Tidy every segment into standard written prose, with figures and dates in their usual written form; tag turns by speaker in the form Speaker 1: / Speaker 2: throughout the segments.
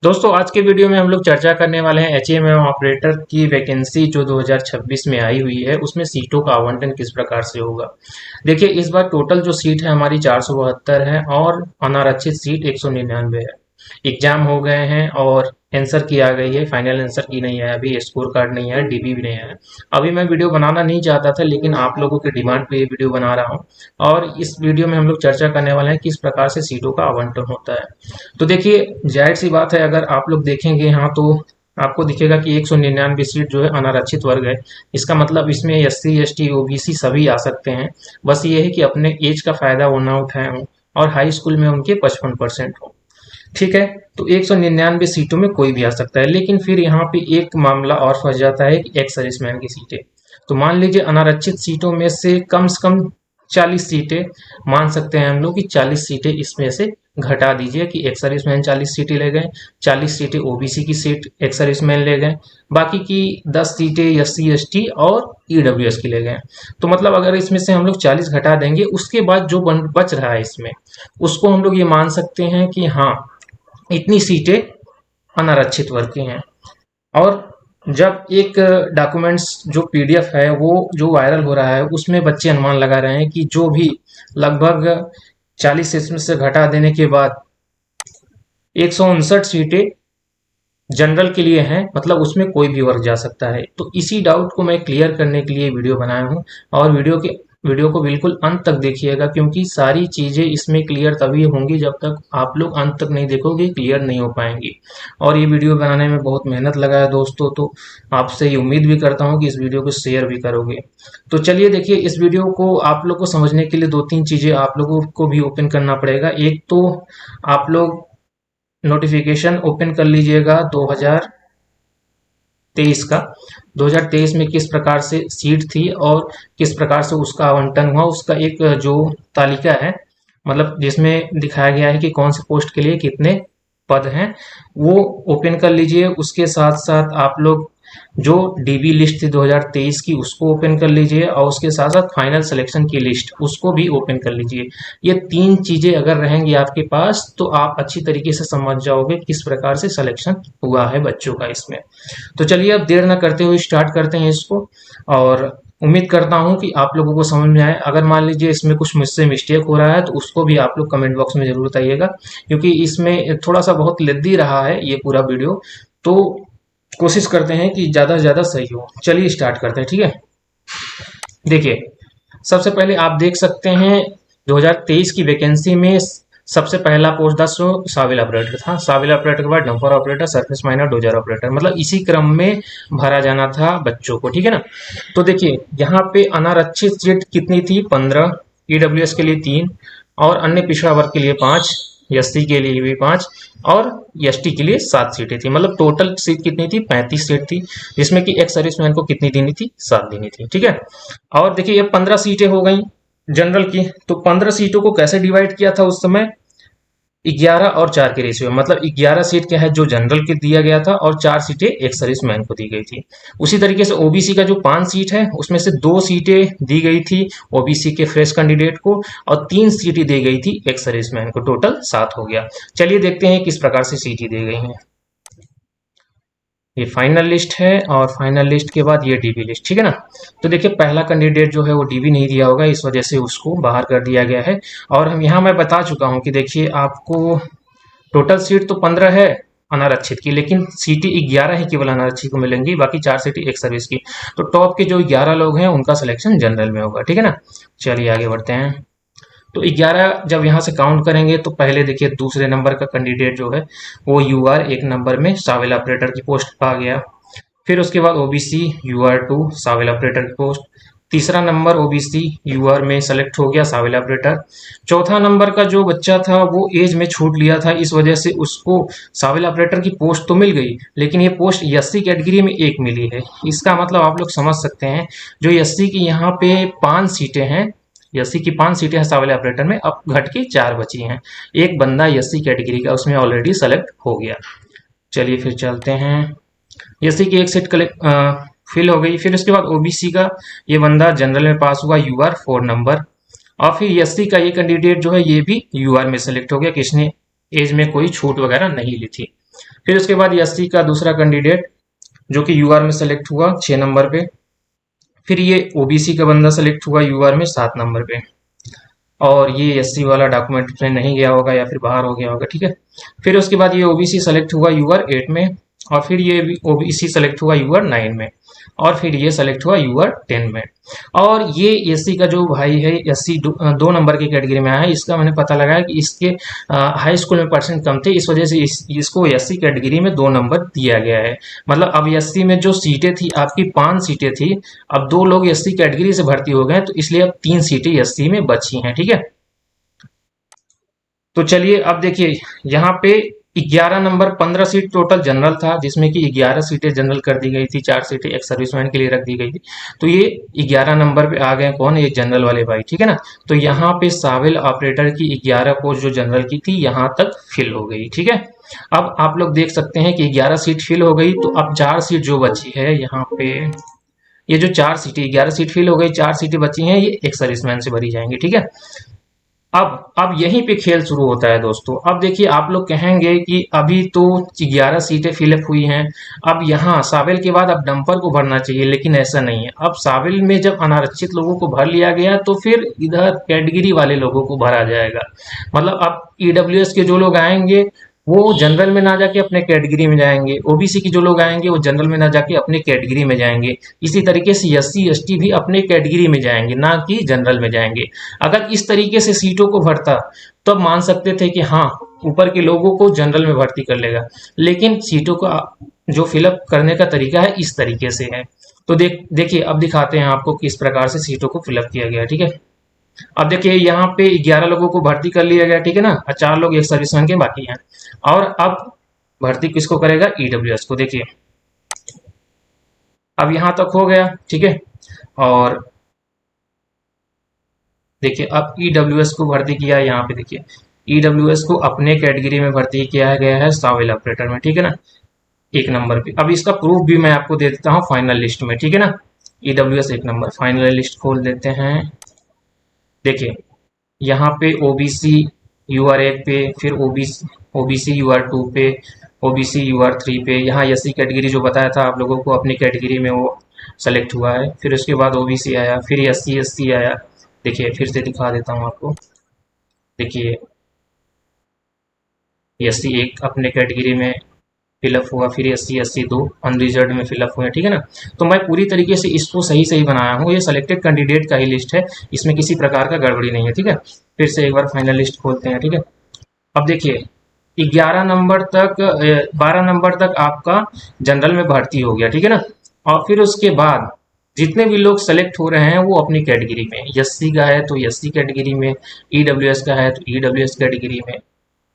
Speaker 1: दोस्तों आज के वीडियो में हम लोग चर्चा करने वाले हैं एचएमएम ऑपरेटर की वैकेंसी जो 2026 में आई हुई है उसमें सीटों का आवंटन किस प्रकार से होगा। देखिए इस बार टोटल जो सीट है हमारी 472 है और अनारक्षित सीट 199 है। एग्जाम हो गए हैं और आंसर की आ गई है, फाइनल आंसर की नहीं है, अभी स्कोर कार्ड नहीं है, डीबी भी नहीं है। अभी मैं वीडियो बनाना नहीं चाहता था लेकिन आप लोगों के डिमांड पे ये वीडियो बना रहा हूँ और इस वीडियो में हम लोग चर्चा करने वाले हैं किस प्रकार से सीटों का आवंटन होता है। तो देखिए जाहिर सी बात है, अगर आप लोग देखेंगे यहाँ तो आपको दिखेगा कि 199 सीट जो है अनारक्षित वर्ग है। इसका मतलब इसमें एससी एसटी ओबीसी सभी आ सकते हैं। बस ये है कि अपने एज का फायदा वो ना उठाए हों और हाई स्कूल में उनके 55% हो। ठीक है, तो 199 सीटों में कोई भी आ सकता है, लेकिन फिर यहाँ पे एक मामला और फंस जाता है कि एक्स सर्विसमैन की सीटें। तो मान लीजिए अनारक्षित सीटों में से कम 40 सीटें, मान सकते हैं हम लोग कि 40 सीटें इसमें से घटा दीजिए कि एक्स सर्विसमैन 40 सीटें ले गए, 40 सीटें ओबीसी की सीट एक्स सर्विसमैन ले गए, बाकी की 10 सीटें एससी एसटी और ईडब्ल्यूएस की ले गए। तो मतलब अगर इसमें से हम लोग 40 घटा देंगे, उसके बाद जो बच रहा है इसमें, उसको हम लोग ये मान सकते हैं कि हाँ इतनी सीटें अनारक्षित वर्ग की हैं। और जब एक डॉक्यूमेंट्स जो पीडीएफ है वो जो वायरल हो रहा है उसमें बच्चे अनुमान लगा रहे हैं कि जो भी लगभग 40 इसमें से घटा देने के बाद 159 सीटें जनरल के लिए हैं, मतलब उसमें कोई भी वर्ग जा सकता है। तो इसी डाउट को मैं क्लियर करने के लिए वीडियो बनाया हूँ और वीडियो को बिल्कुल अंत तक देखिएगा, क्योंकि सारी चीज़ें इसमें क्लियर तभी होंगी जब तक आप लोग अंत तक नहीं देखोगे, क्लियर नहीं हो पाएंगी। और ये वीडियो बनाने में बहुत मेहनत लगा है दोस्तों, तो आपसे ये उम्मीद भी करता हूँ कि इस वीडियो को शेयर भी करोगे। तो चलिए देखिए, इस वीडियो को आप लोग को समझने के लिए दो तीन चीज़ें आप लोगों को भी ओपन करना पड़ेगा। एक तो आप लोग नोटिफिकेशन ओपन कर लीजिएगा 2023 का। 2023 में किस प्रकार से सीट थी और किस प्रकार से उसका आवंटन हुआ, उसका एक जो तालिका है, मतलब जिसमें दिखाया गया है कि कौन से पोस्ट के लिए कितने पद हैं, वो ओपन कर लीजिए। उसके साथ साथ आप लोग जो डीबी लिस्ट थी 2023 की उसको ओपन कर लीजिए और उसके साथ साथ फाइनल सिलेक्शन की लिस्ट उसको भी ओपन कर लीजिए। ये तीन चीजें अगर रहेंगी आपके पास तो आप अच्छी तरीके से समझ जाओगे किस प्रकार से सिलेक्शन हुआ है बच्चों का इसमें। तो चलिए अब देर न करते हुए स्टार्ट करते हैं इसको, और उम्मीद करता हूं कि आप लोगों को समझ में आए। अगर मान लीजिए इसमें कुछ मुझसे मिस्टेक हो रहा है तो उसको भी आप लोग कमेंट बॉक्स में जरूर बताइएगा, क्योंकि इसमें थोड़ा सा बहुत लेंदी रहा है ये पूरा वीडियो। तो कोशिश करते हैं कि ज़्यादा से ज़्यादा सही हो। चलिए स्टार्ट करते हैं, ठीक है। देखिए सबसे पहले आप देख सकते हैं 2023 की वैकेंसी में सबसे पहला पोस्ट 10 साविल ऑपरेटर था। साविल ऑपरेटर के बाद dumper operator, surface miner, dozer operator, मतलब इसी क्रम में भरा जाना था बच्चों को, ठीक है ना। तो देखिए यहाँ पे अनारक्षित सीट कितनी थी, 15, ईडब्ल्यूएस के लिए 3 और अन्य पिछड़ा वर्ग के लिए 5, एससी के लिए भी 5 और एसटी के लिए 7 सीटें थी। मतलब टोटल सीट कितनी थी, 35 सीट थी, जिसमें कि एक्स सर्विसमैन को कितनी देनी थी, 7 देनी थी, ठीक है। और देखिए ये 15 सीटें हो गई जनरल की। तो 15 सीटों को कैसे डिवाइड किया था उस समय, 11 और 4 के रेशियो, मतलब 11 सीट क्या है जो जनरल के दिया गया था और 4 सीटें एक सर्विसमैन को दी गई थी। उसी तरीके से ओबीसी का जो 5 सीट है उसमें से 2 सीटें दी गई थी ओबीसी के फ्रेश कैंडिडेट को और 3 सीटें दी गई थी एक सर्विसमैन को, टोटल 7 हो गया। चलिए देखते हैं किस प्रकार से सीटें दी गई हैं। ये फाइनल लिस्ट है और फाइनल लिस्ट के बाद ये डीबी लिस्ट, ठीक है ना। तो देखिए पहला कैंडिडेट जो है वो डीबी नहीं दिया होगा, इस वजह से उसको बाहर कर दिया गया है। और हम यहाँ मैं बता चुका हूँ कि देखिए आपको टोटल सीट तो 15 है अनारक्षित की, लेकिन सीटें 11 ही केवल अनारक्षित को मिलेंगी, बाकी 4 सीटें एक सर्विस की। तो टॉप के जो 11 लोग हैं उनका सिलेक्शन जनरल में होगा, ठीक है ना। चलिए आगे बढ़ते हैं। तो 11 जब यहाँ से काउंट करेंगे तो पहले देखिए दूसरे नंबर का कैंडिडेट जो है वो यूआर 1 नंबर में साविल ऑपरेटर की पोस्ट पा गया। फिर उसके बाद ओबीसी यूआर 2 साविल ऑपरेटर की पोस्ट। तीसरा नंबर ओबीसी यूआर में सेलेक्ट हो गया साविल ऑपरेटर। चौथा नंबर का जो बच्चा था वो एज में छूट लिया था, इस वजह से उसको साविल ऑपरेटर की पोस्ट तो मिल गई, लेकिन ये पोस्ट एससी कैटेगरी में एक मिली है। इसका मतलब आप लोग समझ सकते हैं, जो एससी की यहाँ पे 5 सीटें हैं, एससी की 5 सीटें हैं साविल ऑपरेटर में, अब घट के 4 बची हैं। एक बंदा एससी कैटेगरी का उसमें ऑलरेडी सेलेक्ट हो गया। चलिए फिर चलते हैं। एससी की एक सीट फिल हो गई। फिर उसके बाद ओबीसी का ये बंदा जनरल में पास हुआ यूआर 4 नंबर, और फिर एससी का ये कैंडिडेट जो है ये भी यूआर में सेलेक्ट हो गया, किसने एज में कोई छूट वगैरह नहीं ली थी। फिर उसके बाद एससी का दूसरा कैंडिडेट जो कि यूआर में सेलेक्ट हुआ 6 नंबर पे। फिर ये ओबीसी का बंदा सेलेक्ट हुआ यूआर में 7 नंबर पे, और ये एससी वाला डॉक्यूमेंट में नहीं गया होगा या फिर बाहर हो गया होगा, ठीक है। फिर उसके बाद ये ओबीसी सेलेक्ट हुआ यूआर 8 में, और फिर ये ओबीसी सेलेक्ट हुआ यूआर 9 में, और फिर ये सेलेक्ट हुआ यूआर 10 में। और ये एससी का जो भाई है, एससी 2 नंबर की कैटेगरी में आया है, इसका मैंने पता लगाया कि इसके हाई स्कूल में परसेंट कम थे, इस वजह से इसको एससी कैटेगरी में 2 नंबर दिया गया है। मतलब अब एससी में जो सीटें थी आपकी 5 सीटें थी, अब 2 लोग एससी कैटेगरी से भर्ती हो गए, तो इसलिए अब 3 सीटें एससी में बची हैं, ठीक है। तो चलिए अब देखिए यहाँ पे 11 नंबर 15 सीट टोटल जनरल था, जिसमें कि 11 सीटें जनरल कर दी गई थी, 4 सीटें एक सर्विसमैन के लिए रख दी गई थी। तो ये 11 नंबर पे आ गए कौन, ये जनरल वाले भाई, ठीक है ना। तो यहाँ पे साविल ऑपरेटर की 11 पोस्ट जो जनरल की थी यहाँ तक फिल हो गई, ठीक है। अब आप लोग देख सकते हैं कि 11 सीट फिल हो गई, तो अब 4 सीट जो बची है यहाँ पे, ये जो 4 सीटें, 11 सीट फिल हो गई, 4 सीटें बची हैं, ये एक सर्विसमैन से भरी जाएंगी, ठीक है। अब यहीं पे खेल शुरू होता है दोस्तों। अब देखिए आप लोग कहेंगे कि अभी तो 11 सीटें फिलअप हुई हैं, अब यहाँ साविल के बाद अब डंपर को भरना चाहिए, लेकिन ऐसा नहीं है। अब साविल में जब अनारक्षित लोगों को भर लिया गया, तो फिर इधर कैटेगरी वाले लोगों को भरा जाएगा। मतलब अब ईडब्ल्यूएस के जो लोग आएंगे वो जनरल में ना जाके अपने कैटेगरी में जाएंगे, ओबीसी के जो लोग आएंगे वो जनरल में ना जाके अपने कैटेगरी में जाएंगे। इसी तरीके से एससी एसटी भी अपने कैटेगरी में जाएंगे, ना कि जनरल में जाएंगे। अगर इस तरीके से सीटों को भरता तो अब मान सकते थे कि हाँ, ऊपर के लोगों को जनरल में भर्ती कर लेगा, लेकिन सीटों का जो फिलअप करने का तरीका है इस तरीके से है। तो देखिए अब दिखाते हैं आपको किस प्रकार से सीटों को फिलअप किया गया है, ठीक है। अब देखिए यहाँ पे 11 लोगों को भर्ती कर लिया गया, ठीक है ना, और 4 लोग एक सर्विसमैन के बाकी हैं। और अब भर्ती किसको करेगा, ईडब्ल्यूएस को। देखिए अब यहाँ तक हो गया, ठीक है। और देखिए अब ईडब्ल्यूएस को भर्ती किया, यहाँ पे देखिए ईडब्ल्यूएस को अपने कैटेगरी में भर्ती किया गया है साविल ऑपरेटर में, ठीक है ना, 1 नंबर पे। अब इसका प्रूफ भी मैं आपको दे देता हूँ फाइनल लिस्ट में, ठीक है ना। ईडब्ल्यूएस 1 नंबर, फाइनल लिस्ट खोल देते हैं। देखिए यहाँ पे ओबीसी यूआर 1 पे, फिर ओबीसी यूआर 2 पे, ओबीसी यूआर 3 पे, यहाँ एससी कैटेगरी जो बताया था आप लोगों को अपनी कैटेगरी में वो सेलेक्ट हुआ है। फिर उसके बाद ओबीसी आया, फिर एससी एसटी आया। देखिए फिर से दिखा देता हूँ आपको। देखिए एससी 1 अपने कैटेगरी में फिलअप हुआ, फिर एससी एससी 2 अनरिजर्व में फिलअप हुए, ठीक है ना। तो मैं पूरी तरीके से इसको सही सही बनाया हूँ, ये सेलेक्टेड कैंडिडेट का ही लिस्ट है, इसमें किसी प्रकार का गड़बड़ी नहीं है, ठीक है। फिर से एक बार फाइनल लिस्ट खोलते हैं, ठीक है। अब देखिए 11 नंबर तक 12 नंबर तक आपका जनरल में भर्ती हो गया, ठीक है ना। और फिर उसके बाद जितने भी लोग सेलेक्ट हो रहे हैं वो अपनी कैटेगरी में, एससी का है तो एससी कैटेगरी में, ईडब्ल्यूएस का है तो ईडब्ल्यूएस कैटेगरी में,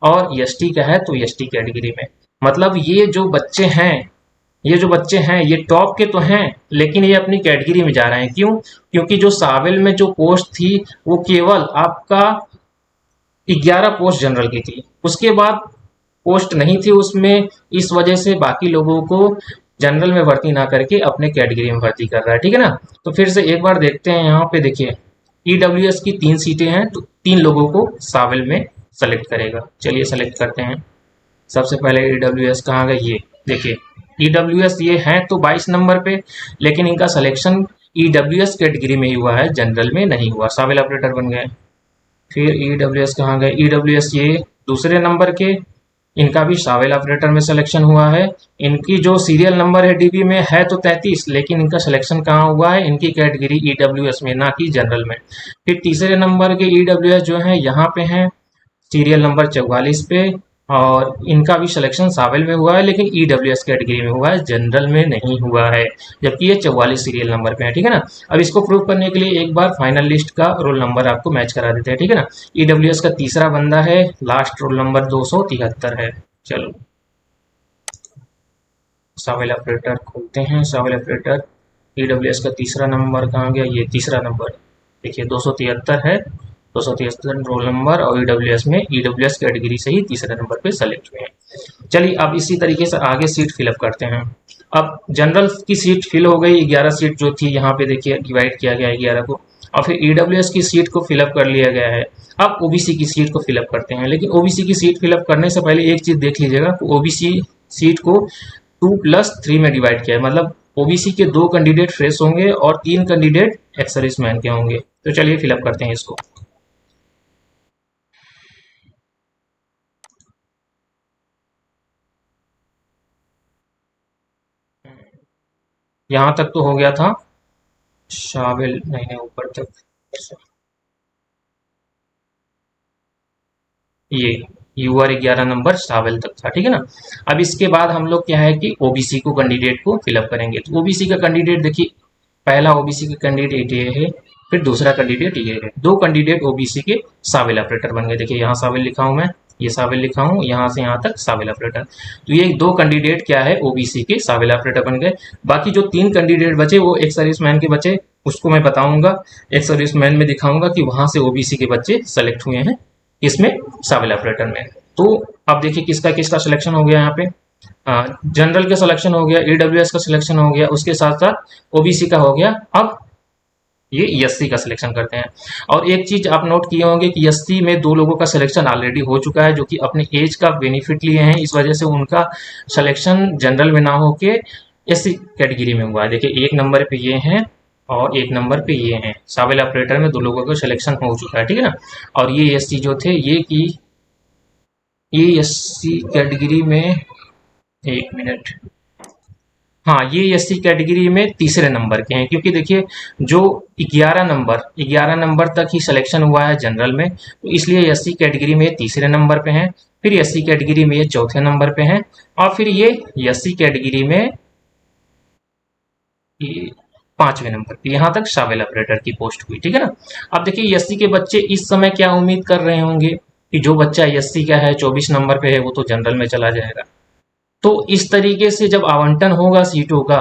Speaker 1: और एसटी का है तो एसटी कैटेगरी में। मतलब ये जो बच्चे हैं ये टॉप के तो हैं, लेकिन ये अपनी कैटेगरी में जा रहे हैं। क्यों? क्योंकि जो साविल में जो पोस्ट थी वो केवल आपका 11 पोस्ट जनरल की थी, उसके बाद पोस्ट नहीं थी उसमें, इस वजह से बाकी लोगों को जनरल में भर्ती ना करके अपने कैटेगरी में भर्ती कर रहा है, ठीक है ना। तो फिर से एक बार देखते हैं, यहाँ पे देखिए ईडब्ल्यूएस की 3 सीटें हैं, तो 3 लोगों को साविल में सेलेक्ट करेगा। चलिए सेलेक्ट करते हैं। सबसे पहले ईडब्ल्यूएस कहाँ गए, ये देखिए ईडब्ल्यूएस ये है तो 22 नंबर पे, लेकिन इनका सिलेक्शन ईडब्ल्यूएस कैटेगरी में ही हुआ है, जनरल में नहीं हुआ, साविल ऑपरेटर बन गए। फिर ईडब्ल्यूएस कहाँ गए, ईडब्ल्यूएस ये दूसरे नंबर के, इनका भी साविल ऑपरेटर में सिलेक्शन हुआ है। इनकी जो सीरियल नंबर है डीबी में है तो 33, लेकिन इनका सिलेक्शन कहाँ हुआ है, इनकी कैटेगरी ईडब्ल्यूएस में, ना कि जनरल में। फिर तीसरे नंबर के ईडब्ल्यूएस जो है यहाँ पे हैं सीरियल नंबर 44 पे, और इनका भी सिलेक्शन साविल में हुआ है, लेकिन ईडब्ल्यूएस कैटेगरी में हुआ है, जनरल में नहीं हुआ है, जबकि ये 44 सीरियल नंबर पे है, ठीक है ना। अब इसको प्रूव करने के लिए एक बार फाइनल लिस्ट का रोल नंबर आपको मैच करा देते हैं, ठीक है ना। ईडब्ल्यूएस का तीसरा बंदा है, लास्ट रोल नंबर 273 है। चलो साविल ऑपरेटर खोलते हैं, साविल ऑपरेटर ईडब्ल्यूएस का तीसरा नंबर कहाँ गया, ये तीसरा नंबर देखिए 273 है, 273 रोल नंबर, और ईडब्ल्यूएस में ईडब्ल्यूएस कैटेगरी से ही तीसरे नंबर पे सेलेक्ट हुए हैं। चलिए अब इसी तरीके से आगे सीट फिलअप करते हैं। अब जनरल की सीट फिल हो गई, 11 सीट जो थी यहाँ पे देखिए डिवाइड किया गया है 11 को, और फिर ईडब्ल्यूएस की सीट को फिलअप कर लिया गया है। अब ओबीसी की सीट को फिलअप करते हैं, लेकिन ओबीसी की सीट फिलअप करने से पहले एक चीज देख लीजिएगा, ओबीसी सीट को 2+3 में डिवाइड किया है, मतलब ओबीसी के 2 कैंडिडेट फ्रेश होंगे और 3 कैंडिडेट एक्स सर्विसमैन के होंगे। तो चलिए फिलअप करते हैं इसको। यहाँ तक तो हो गया था, शामिल नहीं है ऊपर तक। ये यूआर 11 नंबर शामिल तक था, ठीक है ना। अब इसके बाद हम लोग क्या है कि ओबीसी को कैंडिडेट को फिलअप करेंगे। तो ओबीसी का कैंडिडेट देखिए, पहला ओबीसी का कैंडिडेट ये है, फिर दूसरा कैंडिडेट ये है। दो कैंडिडेट ओबीसी के साविल ऑपरेटर बन गए। देखिए यहाँ साविल लिखा हूं मैं, ये साविल लिखा हूं, यहाँ से यहाँ तक साविल ऑपरेटर। तो ये दो कैंडिडेट क्या है, ओबीसी के साविल ऑपरेटर बन गए। बाकी जो 3 कैंडिडेट बचे वो एक सर्विसमैन के बचे, उसको मैं बताऊंगा, एक सर्विसमैन में दिखाऊंगा कि वहां से ओबीसी के बच्चे सेलेक्ट हुए हैं इसमें, साविल ऑपरेटर में। तो अब देखिए किसका किसका सिलेक्शन हो गया यहाँ पे। जनरल का सिलेक्शन हो गया, ईडब्ल्यूएस का सिलेक्शन हो गया, उसके साथ साथ ओबीसी का हो गया। अब ये एससी का सिलेक्शन करते हैं। और एक चीज आप नोट किए होंगे कि एससी में 2 लोगों का सिलेक्शन ऑलरेडी हो चुका है, जो कि अपने एज का बेनिफिट लिए हैं, इस वजह से उनका सिलेक्शन जनरल में ना होके एससी कैटेगरी में हुआ है। देखिए 1 नंबर पे ये हैं और 1 नंबर पे ये हैं, साविल ऑपरेटर में 2 लोगों का सिलेक्शन हो चुका है, ठीक है ना। और ये एससी जो थे ये एससी कैटेगरी में, 1 मिनट, हाँ ये एससी कैटेगरी में तीसरे नंबर के हैं, क्योंकि देखिए जो 11 नंबर तक ही सिलेक्शन हुआ है जनरल में, तो इसलिए एससी कैटेगरी में ये तीसरे नंबर पे हैं, फिर एससी कैटेगरी में ये चौथे नंबर पे हैं, और फिर ये एससी कैटेगरी में ये 5वें नंबर पे, यहाँ तक शामिल ऑपरेटर की पोस्ट हुई, ठीक है ना। अब देखिए एससी के बच्चे इस समय क्या उम्मीद कर रहे होंगे कि जो बच्चा एससी का है 24 नंबर पे है वो तो जनरल में चला जाएगा। तो इस तरीके से जब आवंटन होगा सीटों का,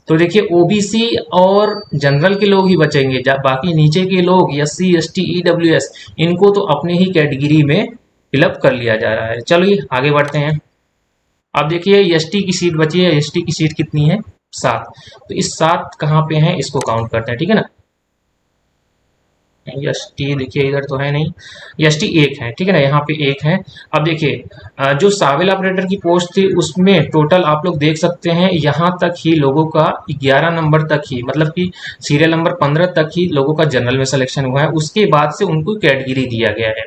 Speaker 1: तो देखिए ओबीसी और जनरल के लोग ही बचेंगे, बाकी नीचे के लोग एससी एसटी ईडब्ल्यूएस इनको तो अपने ही कैटेगरी में फिलअप कर लिया जा रहा है। चलिए आगे बढ़ते हैं। अब देखिए एसटी की सीट बची है, एसटी की सीट कितनी है, 7। तो इस 7 कहाँ पे हैं इसको काउंट करते हैं, ठीक है ना। एस टी देखिए इधर तो है नहीं, एस टी 1 है, ठीक है ना, यहाँ पे 1 है। अब देखिए जो साविल ऑपरेटर की पोस्ट थी उसमें टोटल आप लोग देख सकते हैं, यहाँ तक ही लोगों का 11 नंबर तक ही, मतलब कि सीरियल नंबर 15 तक ही लोगों का जनरल में सिलेक्शन हुआ है, उसके बाद से उनको कैटेगरी दिया गया है,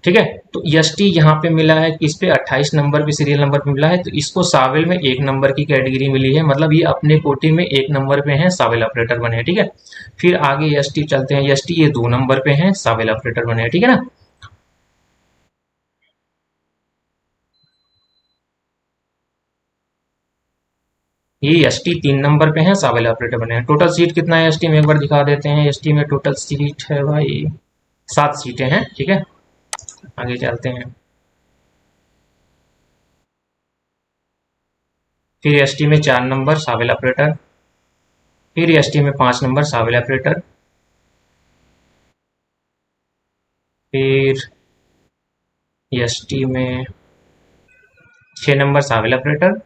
Speaker 1: ठीक है। तो एस टी यहाँ पे मिला है किस पे, 28 नंबर पे सीरियल नंबर पे मिला है, तो इसको साविल में 1 नंबर की कैटेगरी मिली है, मतलब ये अपने कोटे में 1 नंबर पे हैं, साविल ऑपरेटर बने हैं, ठीक है। फिर आगे एस टी चलते हैं, एस टी ये 2 नंबर पे हैं, साविल ऑपरेटर बने हैं, ठीक है ना। ये एस टी 3 नंबर पे हैं, साविल ऑपरेटर बने हैं। टोटल सीट कितना है एस टी में एक बार दिखा देते हैं। एस टी में टोटल सीट है भाई 7 सीटें हैं, ठीक है। आगे चलते हैं। फिर एस टी में 4 नंबर साविल ऑपरेटर, फिर एस टी में 5 नंबर साविल ऑपरेटर, फिर एस टी में 6 नंबर साविल ऑपरेटर,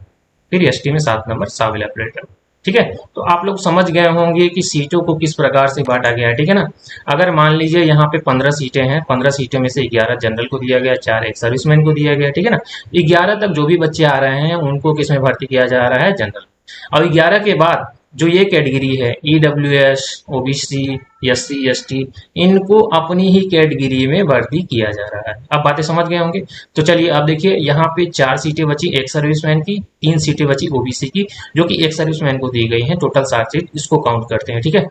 Speaker 1: फिर एस टी में 7 नंबर साविल ऑपरेटर, ठीक है। तो आप लोग समझ गए होंगे कि सीटों को किस प्रकार से बांटा गया है, ठीक है ना। अगर मान लीजिए यहाँ पे 15 सीटें हैं, 15 सीटों में से 11 जनरल को दिया गया, 4 एक सर्विसमैन को दिया गया, ठीक है ना। 11 तक जो भी बच्चे आ रहे हैं उनको किसमें भर्ती किया जा रहा है, जनरल। और 11 के बाद जो ये कैटेगरी है ईडब्ल्यूएस, ओबीसी, एससी, एसटी, इनको अपनी ही कैटेगरी में भर्ती किया जा रहा है। अब बातें समझ गए होंगे। तो चलिए अब देखिए यहाँ पे 4 सीटें बची एक सर्विसमैन की, 3 सीटें बची ओबीसी की, जो कि एक सर्विसमैन को दी गई हैं। टोटल 7 सीट, इसको काउंट करते हैं, ठीक है।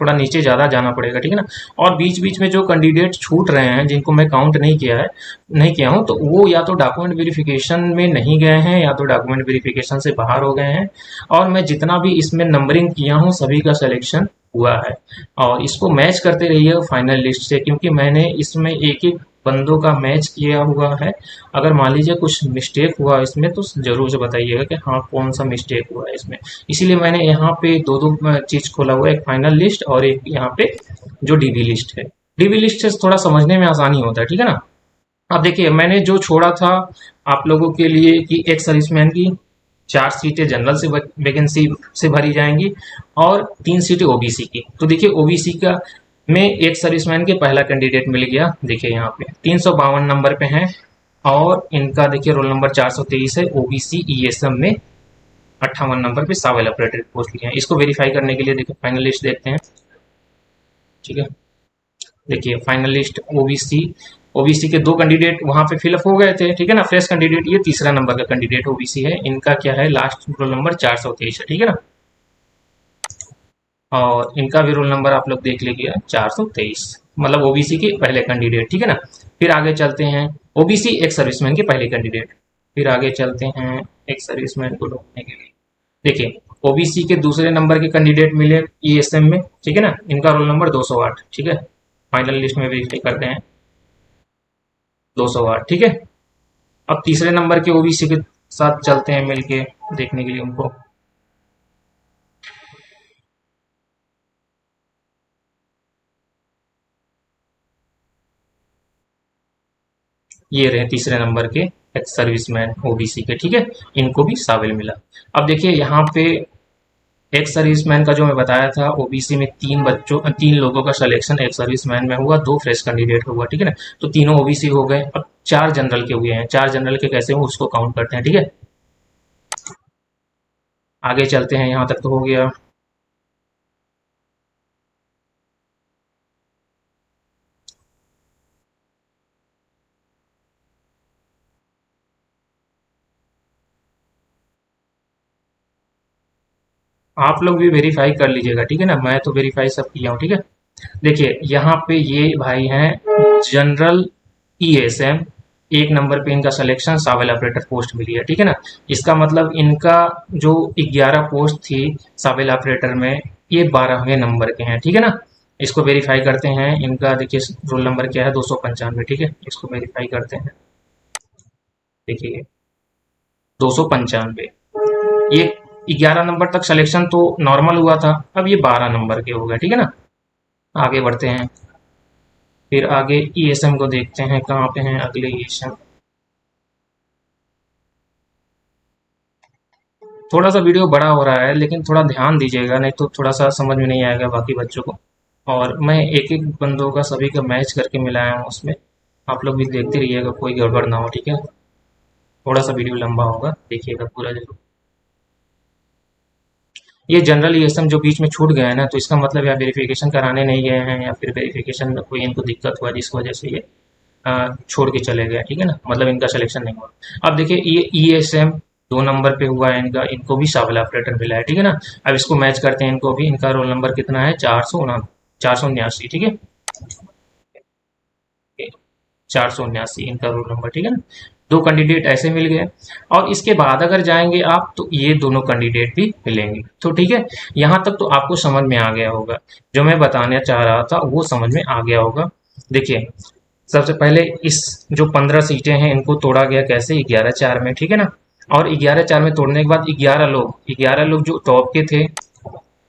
Speaker 1: थोड़ा नीचे ज़्यादा जाना पड़ेगा, ठीक है ना। और बीच बीच में जो कैंडिडेट छूट रहे हैं जिनको मैं काउंट नहीं किया हूँ, तो वो या तो डॉक्यूमेंट वेरिफिकेशन में नहीं गए हैं या तो डॉक्यूमेंट वेरिफिकेशन से बाहर हो गए हैं। और मैं जितना भी इसमें नंबरिंग किया हूँ सभी का सिलेक्शन हुआ है। और इसको मैच करते रहिए फाइनल लिस्ट से, क्योंकि मैंने इसमें एक एक बंदों का मैच किया हुआ है। अगर मान लीजिए कुछ मिस्टेक हुआ इसमें तो जरूर से बताइएगा कि हाँ कौन सा मिस्टेक हुआ है इसमें। इसीलिए मैंने यहाँ पे दो दो चीज खोला हुआ है, एक फाइनल लिस्ट और एक यहाँ पे जो डीबी लिस्ट है। डीबी लिस्ट से थोड़ा समझने में आसानी होता है, ठीक है ना। अब देखिए मैंने जो छोड़ा था आप लोगों के लिए कि एक सर्विसमैन की 4 सीटें जनरल से वैकेंसी से भरी जाएंगी और 3 सीटें ओबीसी की। तो देखिए ओबीसी का में एक सर्विसमैन के पहला कैंडिडेट मिल गया, देखिए यहाँ पे 352 नंबर पे हैं, और इनका देखिए रोल नंबर 423 है, ओबीसी ईएसएम में 58 नंबर पे सावेल ऑपरेटर की पोस्ट लिए हैं। इसको वेरीफाई करने के लिए देखिए फाइनल लिस्ट देखते हैं। ठीक है, देखिए फाइनल लिस्ट ओबीसी, ओबीसी के दो कैंडिडेट वहां पे फिलअप हो गए थे, ठीक है ना, फ्रेश कैंडिडेट, ये तीसरा नंबर का कैंडिडेट ओबीसी है, इनका क्या है, लास्ट रोल नंबर 423 है, ठीक है ना, और इनका भी रोल नंबर आप लोग देख लीजिए 423, मतलब ओबीसी के पहले कैंडिडेट, ठीक है ना। फिर आगे चलते हैं, ओबीसी एक सर्विसमैन के पहले कैंडिडेट। फिर आगे चलते हैं एक सर्विसमैन को ढूंढने के लिए। देखिए ओबीसी के दूसरे नंबर के कैंडिडेट मिले ईएसएम में, ठीक है ना, इनका रोल नंबर 208, ठीक है, फाइनल लिस्ट में वेरीफाई करते हैं 208, ठीक है। अब तीसरे नंबर के ओबीसी के साथ चलते हैं मिलके देखने के लिए उनको। ये रहे तीसरे नंबर के एक्स सर्विसमैन ओबीसी के, ठीक है, इनको भी शामिल मिला। अब देखिए यहाँ पे एक्स सर्विसमैन का जो मैं बताया था, ओबीसी में तीन लोगों का सिलेक्शन एक्स सर्विसमैन में हुआ, दो फ्रेश कैंडिडेट हुआ, ठीक है ना, तो तीनों ओबीसी हो गए। अब चार जनरल के हुए हैं, चार जनरल के कैसे हुए उसको काउंट करते हैं, ठीक है। आगे चलते हैं, यहाँ तक तो हो गया। आप लोग भी वेरीफाई कर लीजिएगा, ठीक है ना, मैं तो वेरीफाई सब किया हूँ, ठीक है। देखिए यहाँ पे ये भाई हैं जनरल ईएसएम, एक नंबर पे इनका सिलेक्शन सावेल ऑपरेटर पोस्ट मिली है, ठीक है ना। इसका मतलब इनका जो 11 पोस्ट थी सावेल ऑपरेटर में, ये 12वें नंबर के हैं, ठीक है ना। इसको वेरीफाई करते हैं, इनका देखिए रोल नंबर क्या है, 295, ठीक है, इसको वेरीफाई करते हैं। देखिए 295, ये 11 नंबर तक सिलेक्शन तो नॉर्मल हुआ था, अब ये 12 नंबर के हो गए, ठीक है ना। आगे बढ़ते हैं, फिर आगे ईएसएम को देखते हैं कहाँ पे हैं अगले ईएसएम। थोड़ा सा वीडियो बड़ा हो रहा है, लेकिन थोड़ा ध्यान दीजिएगा, नहीं तो थोड़ा सा समझ में नहीं आएगा बाकी बच्चों को। और मैं एक एक बंदों का सभी का मैच करके मिलाया हूँ उसमें, आप लोग भी देखते रहिएगा, कोई गड़बड़ ना हो, ठीक है। थोड़ा सा वीडियो लंबा होगा, देखिएगा पूरा जरूर। ये जनरल ईएसएम जो बीच में छूट गया है ना, तो इसका मतलब या वेरिफिकेशन कराने नहीं गए हैं, या फिर वेरिफिकेशन में कोई इनको दिक्कत हुआ जिस वजह से ये छोड़ के चले गए, ठीक है ना, मतलब इनका सिलेक्शन नहीं हुआ। अब देखिए ये ईएसएम 2 नंबर पे हुआ है इनका, इनको भी शामिल ऑपरेटर मिला है, ठीक है ना। अब इसको मैच करते हैं, इनको भी, इनका रोल नंबर कितना है, 479, ठीक है, 479 इनका रोल नंबर, ठीक है ना। दो कैंडिडेट ऐसे मिल गए, और इसके बाद अगर जाएंगे आप तो ये दोनों कैंडिडेट भी मिलेंगे, तो ठीक है। यहाँ तक तो आपको समझ में आ गया होगा, जो मैं बताना चाह रहा था वो समझ में आ गया होगा। देखिए सबसे पहले इस जो 15 सीटें हैं इनको तोड़ा गया कैसे, 11-4 में, ठीक है ना। और 11-4 में तोड़ने के बाद 11 लोग जो टॉप के थे,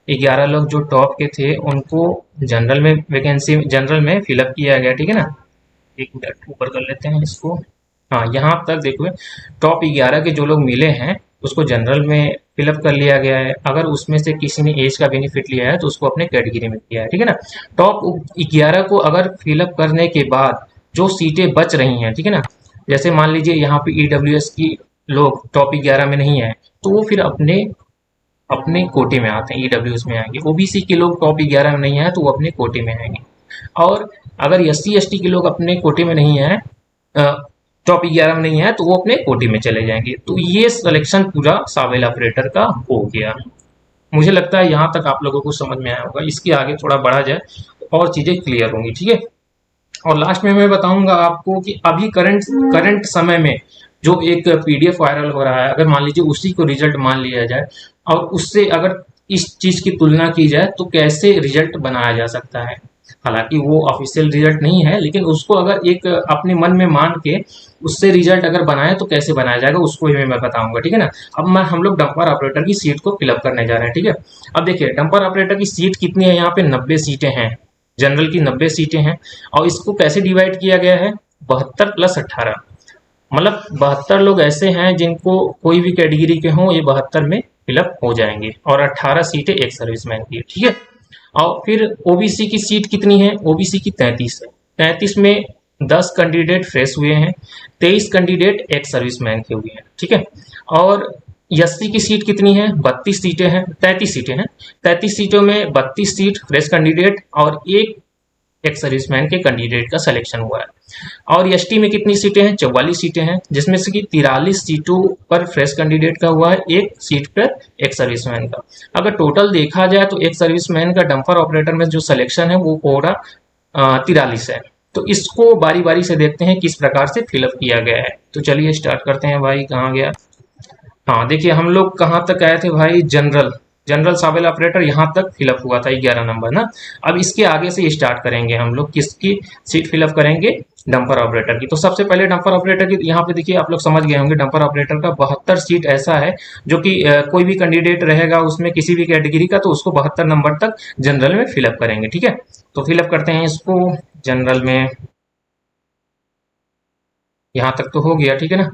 Speaker 1: 11 लोग जो टॉप के थे उनको जनरल में वैकेंसी, जनरल में फिलअप किया गया, ठीक है ना। एक मिनट ऊपर कर लेते हैं इसको। हाँ यहाँ तक देखो, टॉप 11 के जो लोग मिले हैं उसको जनरल में फिलअप कर लिया गया है। अगर उसमें से किसी ने एज का बेनिफिट लिया है तो उसको अपने कैटेगरी में किया है, ठीक है ना। टॉप 11 को अगर फिलअप करने के बाद जो सीटें बच रही हैं, ठीक है ना, जैसे मान लीजिए यहाँ पे ईडब्ल्यूएस की लोग टॉप 11 में नहीं है, तो वो फिर अपने अपने कोटे में आते हैं, ईडब्ल्यूएस में आएंगे। ओबीसी के लोग टॉप 11 में नहीं है तो वो अपने कोटे में आएंगे। और अगर एससी एसटी के लोग अपने कोटे में नहीं है, टॉप 11 में नहीं है, तो वो अपने कोटे में चले जाएंगे। तो ये सिलेक्शन पूरा सावेल ऑपरेटर का हो गया। मुझे लगता है यहाँ तक आप लोगों को समझ में आया होगा, इसके आगे थोड़ा बढ़ा जाए तो और चीजें क्लियर होंगी, ठीक है। और लास्ट में मैं बताऊंगा आपको कि अभी करंट करंट समय में जो एक पीडीएफ वायरल हो रहा है, अगर मान लीजिए उसी को रिजल्ट मान लिया जाए और उससे अगर इस चीज की तुलना की जाए तो कैसे रिजल्ट बनाया जा सकता है। हालांकि वो ऑफिशियल रिजल्ट नहीं है, लेकिन उसको अगर एक अपने मन में मान के उससे रिजल्ट अगर बनाए तो कैसे बनाया जाएगा उसको ही मैं बताऊंगा, ठीक है ना। अब मैं हम लोग डंपर ऑपरेटर की सीट को फिलअप करने जा रहे हैं, ठीक है। अब देखिए डंपर ऑपरेटर की सीट कितनी है, यहाँ पे 90 सीटें हैं, जनरल की 90 सीटें हैं। और इसको कैसे डिवाइड किया गया है, 72+18, मतलब 72 लोग ऐसे हैं जिनको कोई भी कैटेगरी के हों, ये 72 में फिलअप हो जाएंगे, और 18 सीटें एक सर्विसमैन की है, ठीक है। और फिर ओबीसी की सीट कितनी है, ओबीसी की 33 है, 33 में 10 कैंडिडेट फ्रेश हुए हैं, 23 कैंडिडेट एक्स सर्विसमैन के हुए हैं, ठीक है। और एससी की सीट कितनी है, 32 सीटें हैं, 33 सीटें हैं। 33 सीटों में 32 सीट फ्रेश कैंडिडेट और एक एक्स सर्विसमैन के कैंडिडेट का सिलेक्शन हुआ है। और एसटी में कितनी सीटें हैं, 44 सीटें हैं, जिसमें से कि 43 सीटों पर फ्रेश कैंडिडेट का हुआ है, एक सीट पर एक सर्विसमैन का। अगर टोटल देखा जाए तो एक सर्विसमैन का डंपर ऑपरेटर में जो सिलेक्शन है वो पूरा 43 है। तो इसको बारी बारी से देखते हैं किस प्रकार से फिलअप किया गया है। तो चलिए स्टार्ट करते हैं भाई, कहाँ गया। हाँ देखिए, हम लोग कहाँ तक आए थे भाई, जनरल जनरल सावेल ऑपरेटर यहाँ तक फिलअप हुआ था 11 नंबर ना। अब इसके आगे से स्टार्ट करेंगे हम लोग, किसकी सीट फिलअप करेंगे, डंपर ऑपरेटर की। तो सबसे पहले डंपर ऑपरेटर की यहाँ पे देखिए, आप लोग समझ गए होंगे डंपर ऑपरेटर का 72 सीट ऐसा है जो कि कोई भी कैंडिडेट रहेगा उसमें किसी भी कैटेगरी का, तो उसको 72 नंबर तक जनरल में फिलअप करेंगे, ठीक है। तो फिलअप करते हैं इसको जनरल में, यहाँ तक तो हो गया, ठीक है ना।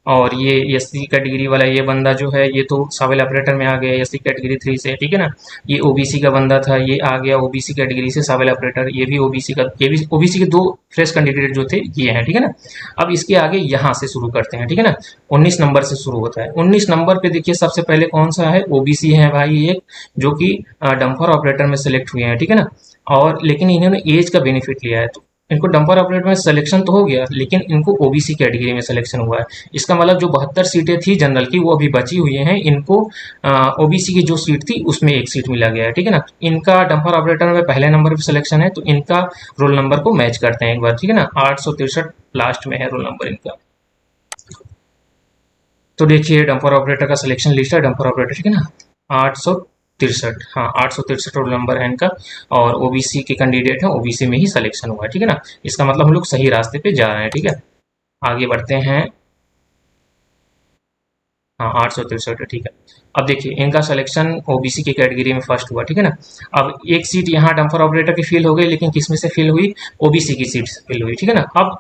Speaker 1: और ये एससी कैटेगरी वाला ये बंदा जो है ये तो सावेल ऑपरेटर में आ गया एससी कैटेगरी 3 से, ठीक है ना। ये ओबीसी का बंदा था, ये आ गया ओबीसी कैटेगरी से सावेल ऑपरेटर, ये भी ओबीसी का, ये भी ओबीसी के दो फ्रेश कैंडिडेट जो थे ये हैं, ठीक है ना। अब इसके आगे यहाँ से शुरू करते हैं, ठीक है ना। 19 नंबर से शुरू होता है। 19 नंबर पे देखिए सबसे पहले कौन सा है, ओबीसी है भाई एक, जो कि डंपर ऑपरेटर में सेलेक्ट हुए हैं, ठीक है ना। और लेकिन इन्होंने एज का बेनिफिट लिया है, तो इनको डंपर ऑपरेटर में सिलेक्शन तो हो गया, लेकिन इनको ओबीसी कैटेगरी में सिलेक्शन हुआ है। इसका मतलब जो 72 सीटें थी जनरल की वो अभी बची हुई हैं, इनको ओबीसी की जो सीट थी उसमें एक सीट मिला गया है, ठीक है ना। इनका डंपर ऑपरेटर में पहले नंबर पर सिलेक्शन है, तो इनका रोल नंबर को मैच करते हैं एक बार, ठीक है ना। 863 लास्ट में है रोल नंबर इनका। तो देखिए डंपर ऑपरेटर का सिलेक्शन लिस्ट है, डंपर ऑपरेटर, ठीक है ना। 863, हाँ 863 रोल नंबर है इनका। और ओबीसी के कैंडिडेट है, ओबीसी में ही सिलेक्शन हुआ है, ठीक है ना। इसका मतलब हम लोग सही रास्ते पे जा रहे हैं, ठीक है। आगे बढ़ते हैं। हाँ 863 है, ठीक है। अब देखिए इनका सिलेक्शन ओबीसी की कैटेगरी में फर्स्ट हुआ, ठीक है ना। अब एक सीट यहाँ डंपर ऑपरेटर की फिल हो गई, लेकिन किस में से फिल हुई, ओबीसी की सीट से फिल हुई, ठीक है ना। अब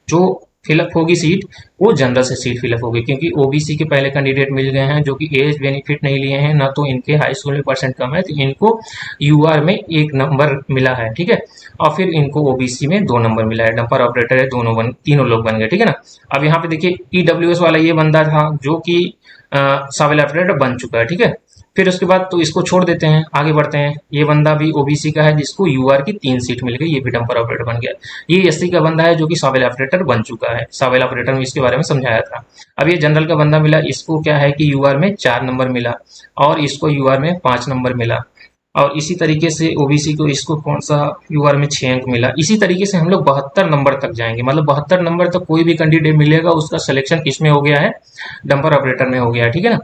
Speaker 1: जो फिलअप होगी सीट वो जनरल से सीट फिलअप होगी, क्योंकि ओबीसी के पहले कैंडिडेट मिल गए हैं जो कि एज बेनिफिट नहीं लिए हैं, ना तो इनके हाई स्कूल में परसेंट कम है, तो इनको यूआर में एक नंबर मिला है, ठीक है। और फिर इनको ओबीसी में 2 नंबर मिला है, डंपर ऑपरेटर है, तीनों लोग बन गए, ठीक है ना। अब यहाँ पे देखिए ईडब्ल्यूएस वाला ये बंदा था जो कि सावेल ऑपरेटर बन चुका है, ठीक है। फिर उसके बाद तो इसको छोड़ देते हैं, आगे बढ़ते हैं। ये बंदा भी ओबीसी का है जिसको यूआर की 3 सीट मिल गई, ये भी डंपर ऑपरेटर बन गया। ये एससी का बंदा है जो कि सावेल ऑपरेटर बन चुका है, सावेल ऑपरेटर में इसके बारे में समझाया था। अब ये जनरल का बंदा मिला, इसको क्या है कि यूआर में 4 नंबर मिला और इसको यूआर में 5 नंबर मिला। और इसी तरीके से ओबीसी को इसको कौन सा यूआर में 6 अंक मिला। इसी तरीके से हम लोग 72 नंबर तक जाएंगे, मतलब 72 नंबर तक कोई भी कैंडिडेट मिलेगा उसका सिलेक्शन किस में हो गया है, डंपर ऑपरेटर में हो गया है, ठीक है ना।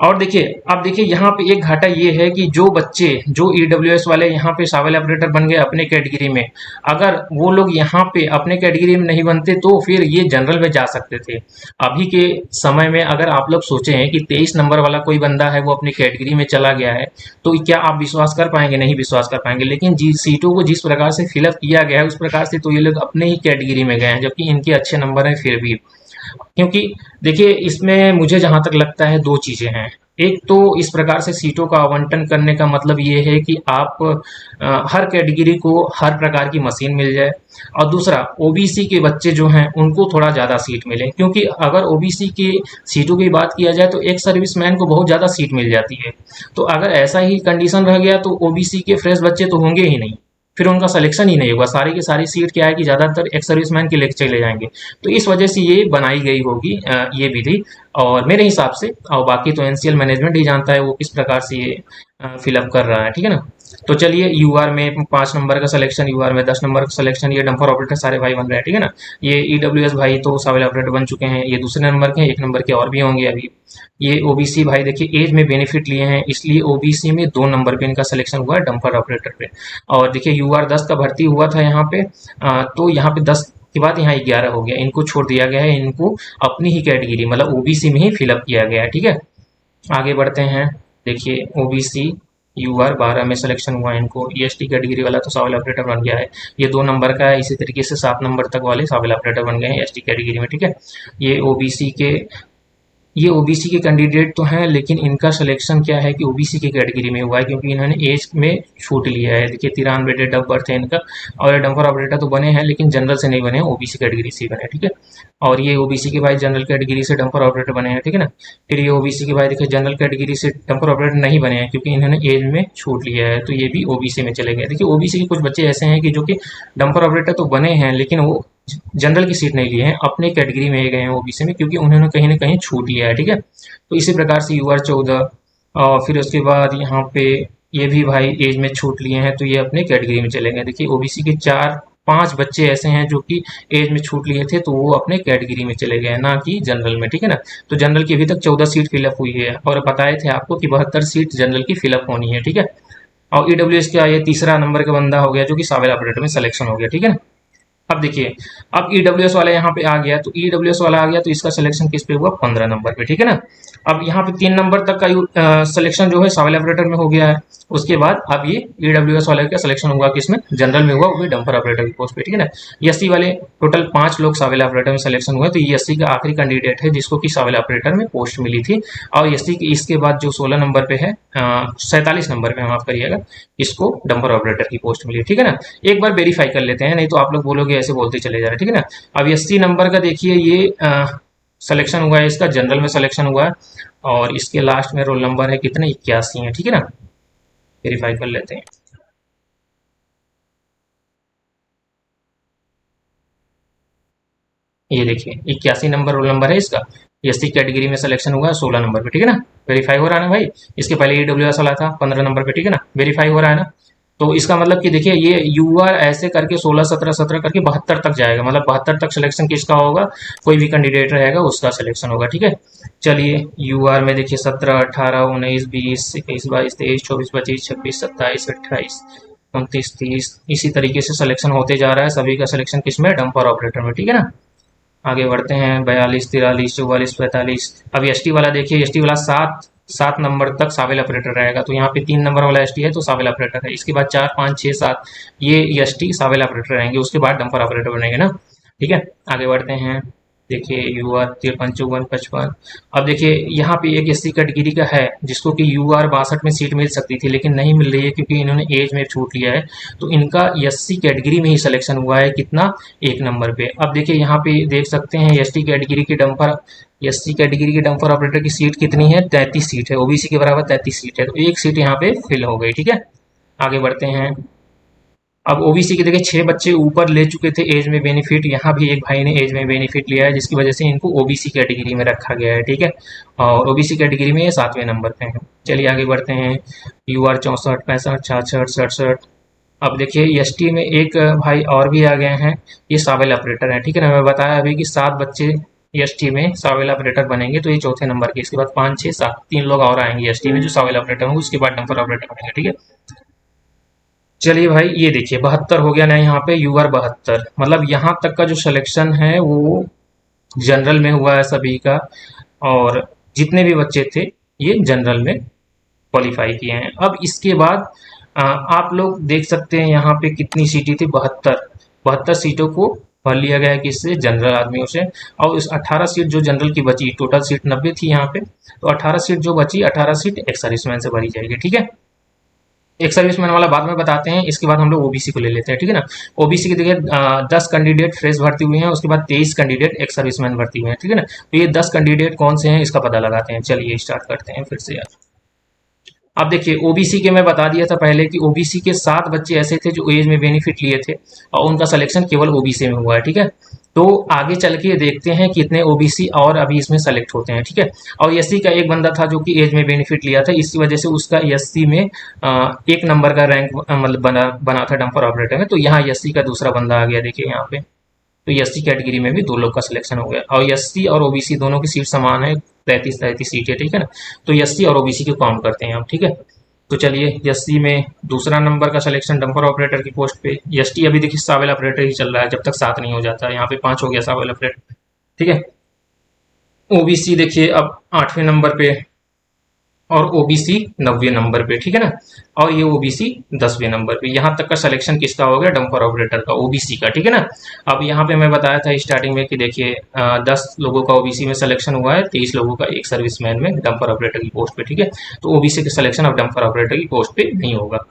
Speaker 1: और देखिए अब देखिए यहाँ पे एक घाटा ये है कि जो बच्चे जो ईडब्ल्यूएस वाले यहाँ पे सावेल ऑपरेटर बन गए अपने कैटेगरी में, अगर वो लोग यहाँ पे अपने कैटेगरी में नहीं बनते तो फिर ये जनरल में जा सकते थे। अभी के समय में अगर आप लोग सोचे हैं कि 23 नंबर वाला कोई बंदा है वो अपनी कैटेगरी में चला गया है, तो क्या आप विश्वास कर पाएंगे, नहीं विश्वास कर पाएंगे। लेकिन जिस सीटों को जिस प्रकार से फिलअप किया गया है उस प्रकार से तो ये लोग अपने ही कैटेगरी में गए हैं, जबकि इनके अच्छे नंबर हैं फिर भी। क्योंकि देखिए इसमें मुझे जहां तक लगता है 2 चीजें हैं। एक तो इस प्रकार से सीटों का आवंटन करने का मतलब ये है कि आप हर कैटेगरी को हर प्रकार की मशीन मिल जाए, और दूसरा ओबीसी के बच्चे जो हैं उनको थोड़ा ज़्यादा सीट मिले, क्योंकि अगर ओबीसी की सीटों की बात किया जाए तो एक सर्विसमैन को बहुत ज़्यादा सीट मिल जाती है। तो अगर ऐसा ही कंडीशन रह गया तो ओबीसी के फ्रेश बच्चे तो होंगे ही नहीं, फिर उनका सिलेक्शन ही नहीं होगा। सारी की सारी सीट क्या है कि ज़्यादातर एक्स सर्विसमैन के लेके चले जाएंगे। तो इस वजह से ये बनाई गई होगी ये विधि, और मेरे हिसाब से। और बाकी तो एनसीएल मैनेजमेंट ही जानता है वो किस प्रकार से ये फिलअप कर रहा है, ठीक है ना। तो चलिए यूआर में 5 नंबर का सिलेक्शन, यूआर में 10 नंबर का सिलेक्शन, ये डंपर ऑपरेटर सारे भाई बन रहे हैं, ठीक है ना। ये ईडब्ल्यूएस भाई तो सावेल ऑपरेटर बन चुके हैं, ये दूसरे नंबर के हैं, 1 नंबर के और भी होंगे अभी। ये ओबीसी भाई देखिए एज में बेनिफिट लिए हैं, इसलिए ओबीसी में 2 नंबर पे इनका सिलेक्शन हुआ है डंपर ऑपरेटर पे। और देखिए यूआर 10 का भर्ती हुआ था यहाँ पे, तो यहाँ पे 10 के बाद यहाँ 11 हो गया, इनको छोड़ दिया गया है, इनको अपनी ही कैटेगरी मतलब ओबीसी में ही फिलअप किया गया है, ठीक है। आगे बढ़ते हैं। देखिए ओबीसी यूआर 12 में सिलेक्शन हुआ है इनको, ईएसटी कैटेगरी वाला तो सावेल ऑपरेटर बन गया है, ये 2 नंबर का है। इसी तरीके से 7 नंबर तक वाले सावेल ऑपरेटर बन गए हैं एसटी कैटेगरी में, ठीक है। ये ओबीसी के ये ओबीसी के कैंडिडेट तो हैं, लेकिन इनका सिलेक्शन क्या है कि ओबीसी की कैटेगरी में हुआ है, क्योंकि इन्होंने एज में छूट लिया है। देखिए 93 डेट ऑफ बर्थ है इनका, और डंपर ऑपरेटर तो बने हैं लेकिन जनरल से नहीं बने हैं, ओबीसी कैटेगरी से बने हैं, ठीक है। और ये ओबीसी के भाई जनरल कैटेगरी से डंपर ऑपरेटर बने हैं, ठीक है ना। फिर ये ओबीसी के भाई देखिए जनरल कैटेगरी से डंपर ऑपरेटर नहीं बने हैं क्योंकि इन्होंने एज में छूट लिया है, तो ये भी ओबीसी में चले गए। देखिए ओबीसी के कुछ बच्चे ऐसे हैं कि जो कि डंपर ऑपरेटर तो बने हैं लेकिन वो जनरल की सीट नहीं लिए हैं, अपनी कैटेगरी में गए हैं ओबीसी में, क्योंकि उन्होंने कहीं ना कहीं छूट लिया है, ठीक है। तो इसी प्रकार से यूआर 14, और फिर उसके बाद यहाँ पे ये भी भाई एज में छूट लिए हैं, तो ये अपने कैटेगरी में चले गए। देखिए ओबीसी के 4-5 बच्चे ऐसे हैं जो कि एज में छूट लिए थे, तो वो अपने कैटेगरी में चले गए, ना कि जनरल में, ठीक है ना। तो जनरल की अभी तक 14 सीट फिलअप हुई है, और बताए थे आपको कि 72 सीट जनरल की फिलअप होनी है, ठीक है। और ईडब्ल्यूएस का ये तीसरा नंबर का बंदा हो गया जो कि सावेल ऑपरेटर में सिलेक्शन हो गया, ठीक है ना। अब देखिए, अब ईडब्ल्यूएस वाला यहाँ पे आ गया, तो ईडब्ल्यूएस वाला आ गया तो इसका सिलेक्शन किस पे हुआ, 15 नंबर पे, ठीक है ना। अब यहाँ पे 3 नंबर तक का सिलेक्शन जो है सावेल ऑपरेटर में हो गया है। उसके बाद अब ये ईडब्ल्यूएस वाले का सिलेक्शन हुआ किसमें, जनरल में हुआ, वो भी डंपर ऑपरेटर की पोस्ट पे, ठीक है ना। एससी वाले टोटल 5 लोग सावेल ऑपरेटर में सिलेक्शन हुए, तो ये एससी का आखिरी कैंडिडेट है जिसको कि सावेल ऑपरेटर में पोस्ट मिली थी। और एससी की इसके बाद जो 16 नंबर पे है, 47 नंबर पे माफ करिएगा, इसको डंपर ऑपरेटर की पोस्ट मिली, ठीक है ना। एक बार वेरीफाई कर लेते हैं, नहीं तो आप लोग बोलोगे ऐसे बोलते चले जा रहे, ठीक है ना। अब 80 नंबर का देखिए, ये सिलेक्शन हुआ है इसका, जनरल में सिलेक्शन हुआ है, और इसके लास्ट में रोल नंबर है कितने, 81 है, ठीक है ना। वेरीफाई कर लेते हैं। ये देखिए 81 नंबर रोल नंबर है इसका, एससी कैटेगरी में सिलेक्शन हुआ है 16 नंबर पे, ठीक है ना। वेरीफाई हो रहा है ना भाई। इसके पहले ईडब्ल्यूएस वाला था 15 नंबर पे, ठीक है ना। वेरीफाई हो रहा है ना। तो इसका मतलब कि देखिए ये यूआर ऐसे करके 16 17 17 करके 72 तक जाएगा, मतलब 72 तक सिलेक्शन किसका होगा, कोई भी कैंडिडेट रहेगा उसका सिलेक्शन होगा, ठीक है। चलिए यूआर में देखिए 17 18 19 20 21 22 23 24 25 26 27 28 29 30, इसी तरीके से सिलेक्शन होते जा रहा है। सभी का सिलेक्शन किसमें, डंपर ऑपरेटर में, ठीक है ना। आगे बढ़ते हैं, 42 43 44 45। अब एसटी वाला देखिए, एसटी वाला 7 नंबर तक सावेल ऑपरेटर रहेगा, तो यहाँ पे 3 नंबर वाला एसटी है तो सावेल ऑपरेटर है। इसके बाद 4 5 6 7 ये एसटी सावेल ऑपरेटर रहेंगे, उसके बाद डंपर ऑपरेटर बनेंगे ना, ठीक है। आगे बढ़ते हैं, देखिए यूआर 53 54 55। अब देखिए यहाँ पे एक एससी कैटेगरी का है जिसको कि यूआर 62 में सीट मिल सकती थी लेकिन नहीं मिल रही है क्योंकि इन्होंने एज में छूट लिया है, तो इनका एससी कैटेगरी में ही सिलेक्शन हुआ है, कितना, 1 नंबर पे। अब देखिए यहाँ पे देख सकते हैं एससी कैटेगरी के डंपर ऑपरेटर की सीट कितनी है, 33 सीट है, ओबीसी के बराबर 33 सीट है, तो एक सीट यहाँ पे फिल हो गई, ठीक है। आगे बढ़ते हैं। अब ओबीसी के देखिए 6 बच्चे ऊपर ले चुके थे एज में बेनिफिट, यहाँ भी एक भाई ने एज में बेनिफिट लिया है जिसकी वजह से इनको ओबीसी कैटेगरी में रखा गया है, ठीक है। और ओबीसी कैटेगरी में ये 7वें नंबर पे है। चलिए आगे बढ़ते हैं, यूआर 64 65 66 67। अब देखिए एसटी में एक भाई और भी आ गए हैं, ये सावेल ऑपरेटर है, ठीक है ना। मैं बताया अभी कि 7 बच्चे एसटी में सावेल ऑपरेटर बनेंगे, तो ये चौथे नंबर के, इसके बाद 5 6 7 3 लोग और आएंगे एसटी में जो सावेल ऑपरेटर होंगे, उसके बाद डंपर ऑपरेटर बनेंगे, ठीक है। चलिए भाई ये देखिए 72 हो गया ना, यहाँ पे यूआर 72, मतलब यहाँ तक का जो सिलेक्शन है वो जनरल में हुआ है सभी का, और जितने भी बच्चे थे ये जनरल में क्वालिफाई किए हैं। अब इसके बाद आप लोग देख सकते हैं यहाँ पे कितनी सीटें थी, 72 सीटों को भर लिया गया है किससे, जनरल आदमियों से। और इस 18 सीट जो जनरल की बची, टोटल सीट 90 थी यहाँ पे, तो 18 सीट जो बची, 18 सीट एक्स सर्विसमैन से भरी जाएगी, ठीक है। एक सर्विसमैन वाला बाद में बताते हैं, इसके बाद हम लोग ओबीसी को ले लेते हैं, ठीक है ना। ओबीसी के देखिए 10 कैंडिडेट फ्रेश भर्ती हुए हैं, उसके बाद 23 कैंडिडेट एक्स सर्विसमैन भर्ती हुए हैं, ठीक है ना। तो ये 10 कैंडिडेट कौन से हैं इसका पता लगाते हैं, चलिए स्टार्ट करते हैं फिर से यार। अब देखिए ओबीसी के मैं बता दिया था पहले कि ओबीसी के 7 बच्चे ऐसे थे जो एज में बेनिफिट लिए थे, और उनका सिलेक्शन केवल ओबीसी में हुआ है, ठीक है। तो आगे चल के देखते हैं कितने ओबीसी और अभी इसमें सेलेक्ट होते हैं, ठीक है। और एससी का एक बंदा था जो कि एज में बेनिफिट लिया था, इसी वजह से उसका एससी में 1 नंबर का रैंक मतलब बना था डंपर ऑपरेटर में, तो यहाँ एससी का दूसरा बंदा आ गया, देखिए यहाँ पे। तो एससी कैटेगरी में भी 2 लोग का सिलेक्शन हो गया, और एससी और ओबीसी दोनों की सीट समान है, 33 सीट है, ठीक है ना। तो एससी और ओबीसी को काउंट करते हैं हम, ठीक है। तो चलिए एससी में दूसरा नंबर का सिलेक्शन डंपर ऑपरेटर की पोस्ट पे, एसटी अभी देखिए सावेल ऑपरेटर ही चल रहा है जब तक 7 नहीं हो जाता, यहाँ पे 5 हो गया सावेल ऑपरेटर, ठीक है। ओबीसी देखिए अब 8वें नंबर पे, और ओबीसी 90वें नंबर पे, ठीक है ना। और ये ओबीसी 10वें नंबर पे। यहाँ तक का सिलेक्शन किसका हो गया? डंपर ऑपरेटर का, ओबीसी का, ठीक है ना। अब यहाँ पे मैं बताया था स्टार्टिंग में कि देखिए 10 लोगों का ओबीसी में सिलेक्शन हुआ है, 23 लोगों का एक सर्विसमैन में डंपर ऑपरेटर की पोस्ट पे, ठीक है। तो ओबीसी का सिलेक्शन अब डंपर ऑपरेटर की पोस्ट पे नहीं होगा।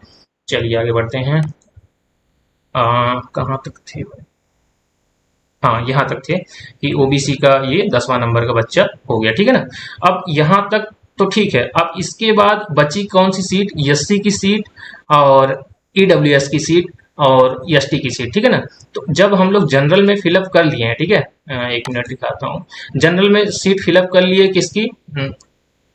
Speaker 1: चलिए आगे बढ़ते हैं। कहाँ तक थे? हाँ, यहाँ तक थे कि ओबीसी का ये 10वां नंबर का बच्चा हो गया, ठीक है ना। अब यहाँ तक तो ठीक है। अब इसके बाद बची कौन सी सीट? एससी की सीट और ईडब्ल्यूएस की सीट और एसटी की सीट, ठीक है ना। तो जब हम लोग जनरल में फिलअप कर लिए हैं, ठीक है, एक मिनट दिखाता हूँ। जनरल में सीट फिलअप कर लिए किसकी?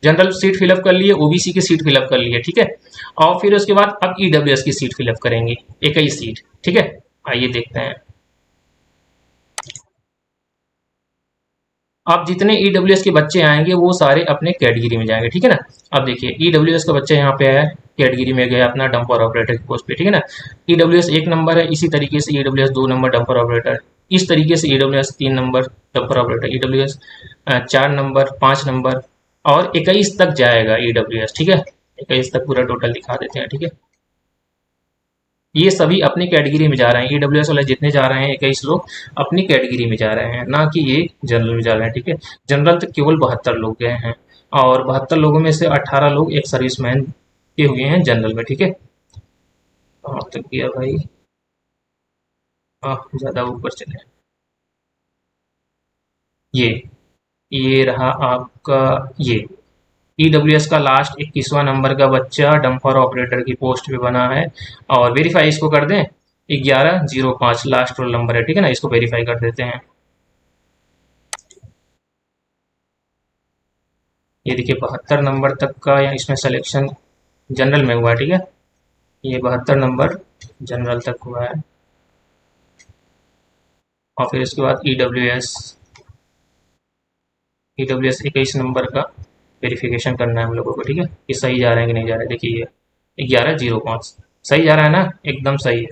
Speaker 1: जनरल सीट फिलअप कर लिए, ओबीसी की सीट फिलअप कर लिए, ठीक है। और फिर उसके बाद अब ईडब्ल्यूएस की सीट फिलअप करेंगे, एक ही सीट, ठीक है। आइए देखते हैं। अब जितने ईडब्ल्यूएस के बच्चे आएंगे वो सारे अपने कैटेगरी में जाएंगे, ठीक है ना। अब देखिए ईडब्ल्यूएस का बच्चा यहाँ पे आया, कैटेगरी में गया अपना डंपर ऑपरेटर की पोस्ट पे, ठीक है ना। ईडब्ल्यूएस 1 नंबर है, इसी तरीके से ईडब्ल्यूएस 2 नंबर डंपर ऑपरेटर, इस तरीके से EWS 3 number dumper operator, EWS 4 number, 5 number और 21 तक जाएगा ईडब्ल्यूएस, ठीक है। 21 तक पूरा टोटल दिखा देते हैं, ठीक है। ये सभी अपनी कैटेगरी में जा रहे हैं, ईडब्ल्यूएस वाले जितने जा रहे हैं 21 लोग अपनी कैटेगरी में जा रहे हैं, ना कि ये जनरल में जा रहे हैं, ठीक है। जनरल तक केवल 72 लोग गए हैं और 72 लोगों में से 18 लोग एक सर्विसमैन के हुए हैं जनरल में, ठीक है। कहाँ तक गया भाई? ज्यादा ऊपर चले। ये ये रहा आपका, ये ईडब्ल्यूएस का लास्ट 21वां नंबर का बच्चा डंपर ऑपरेटर की पोस्ट पे बना है। और वेरीफाई इसको कर दें। 1105 लास्ट रोल नंबर है, ठीक है ना, इसको वेरीफाई कर देते हैं। ये देखिए 72 नंबर तक का या इसमें सिलेक्शन जनरल में हुआ है, ठीक है। ये 72 नंबर जनरल तक हुआ है। और फिर इसके बाद ईडब्ल्यू एस 21 नंबर का वेरिफिकेशन करना है हम लोगों को, ठीक है, कि सही जा रहे हैं कि नहीं जा रहे हैं। देखिए ये 1105 सही जा रहा है ना, एकदम सही है।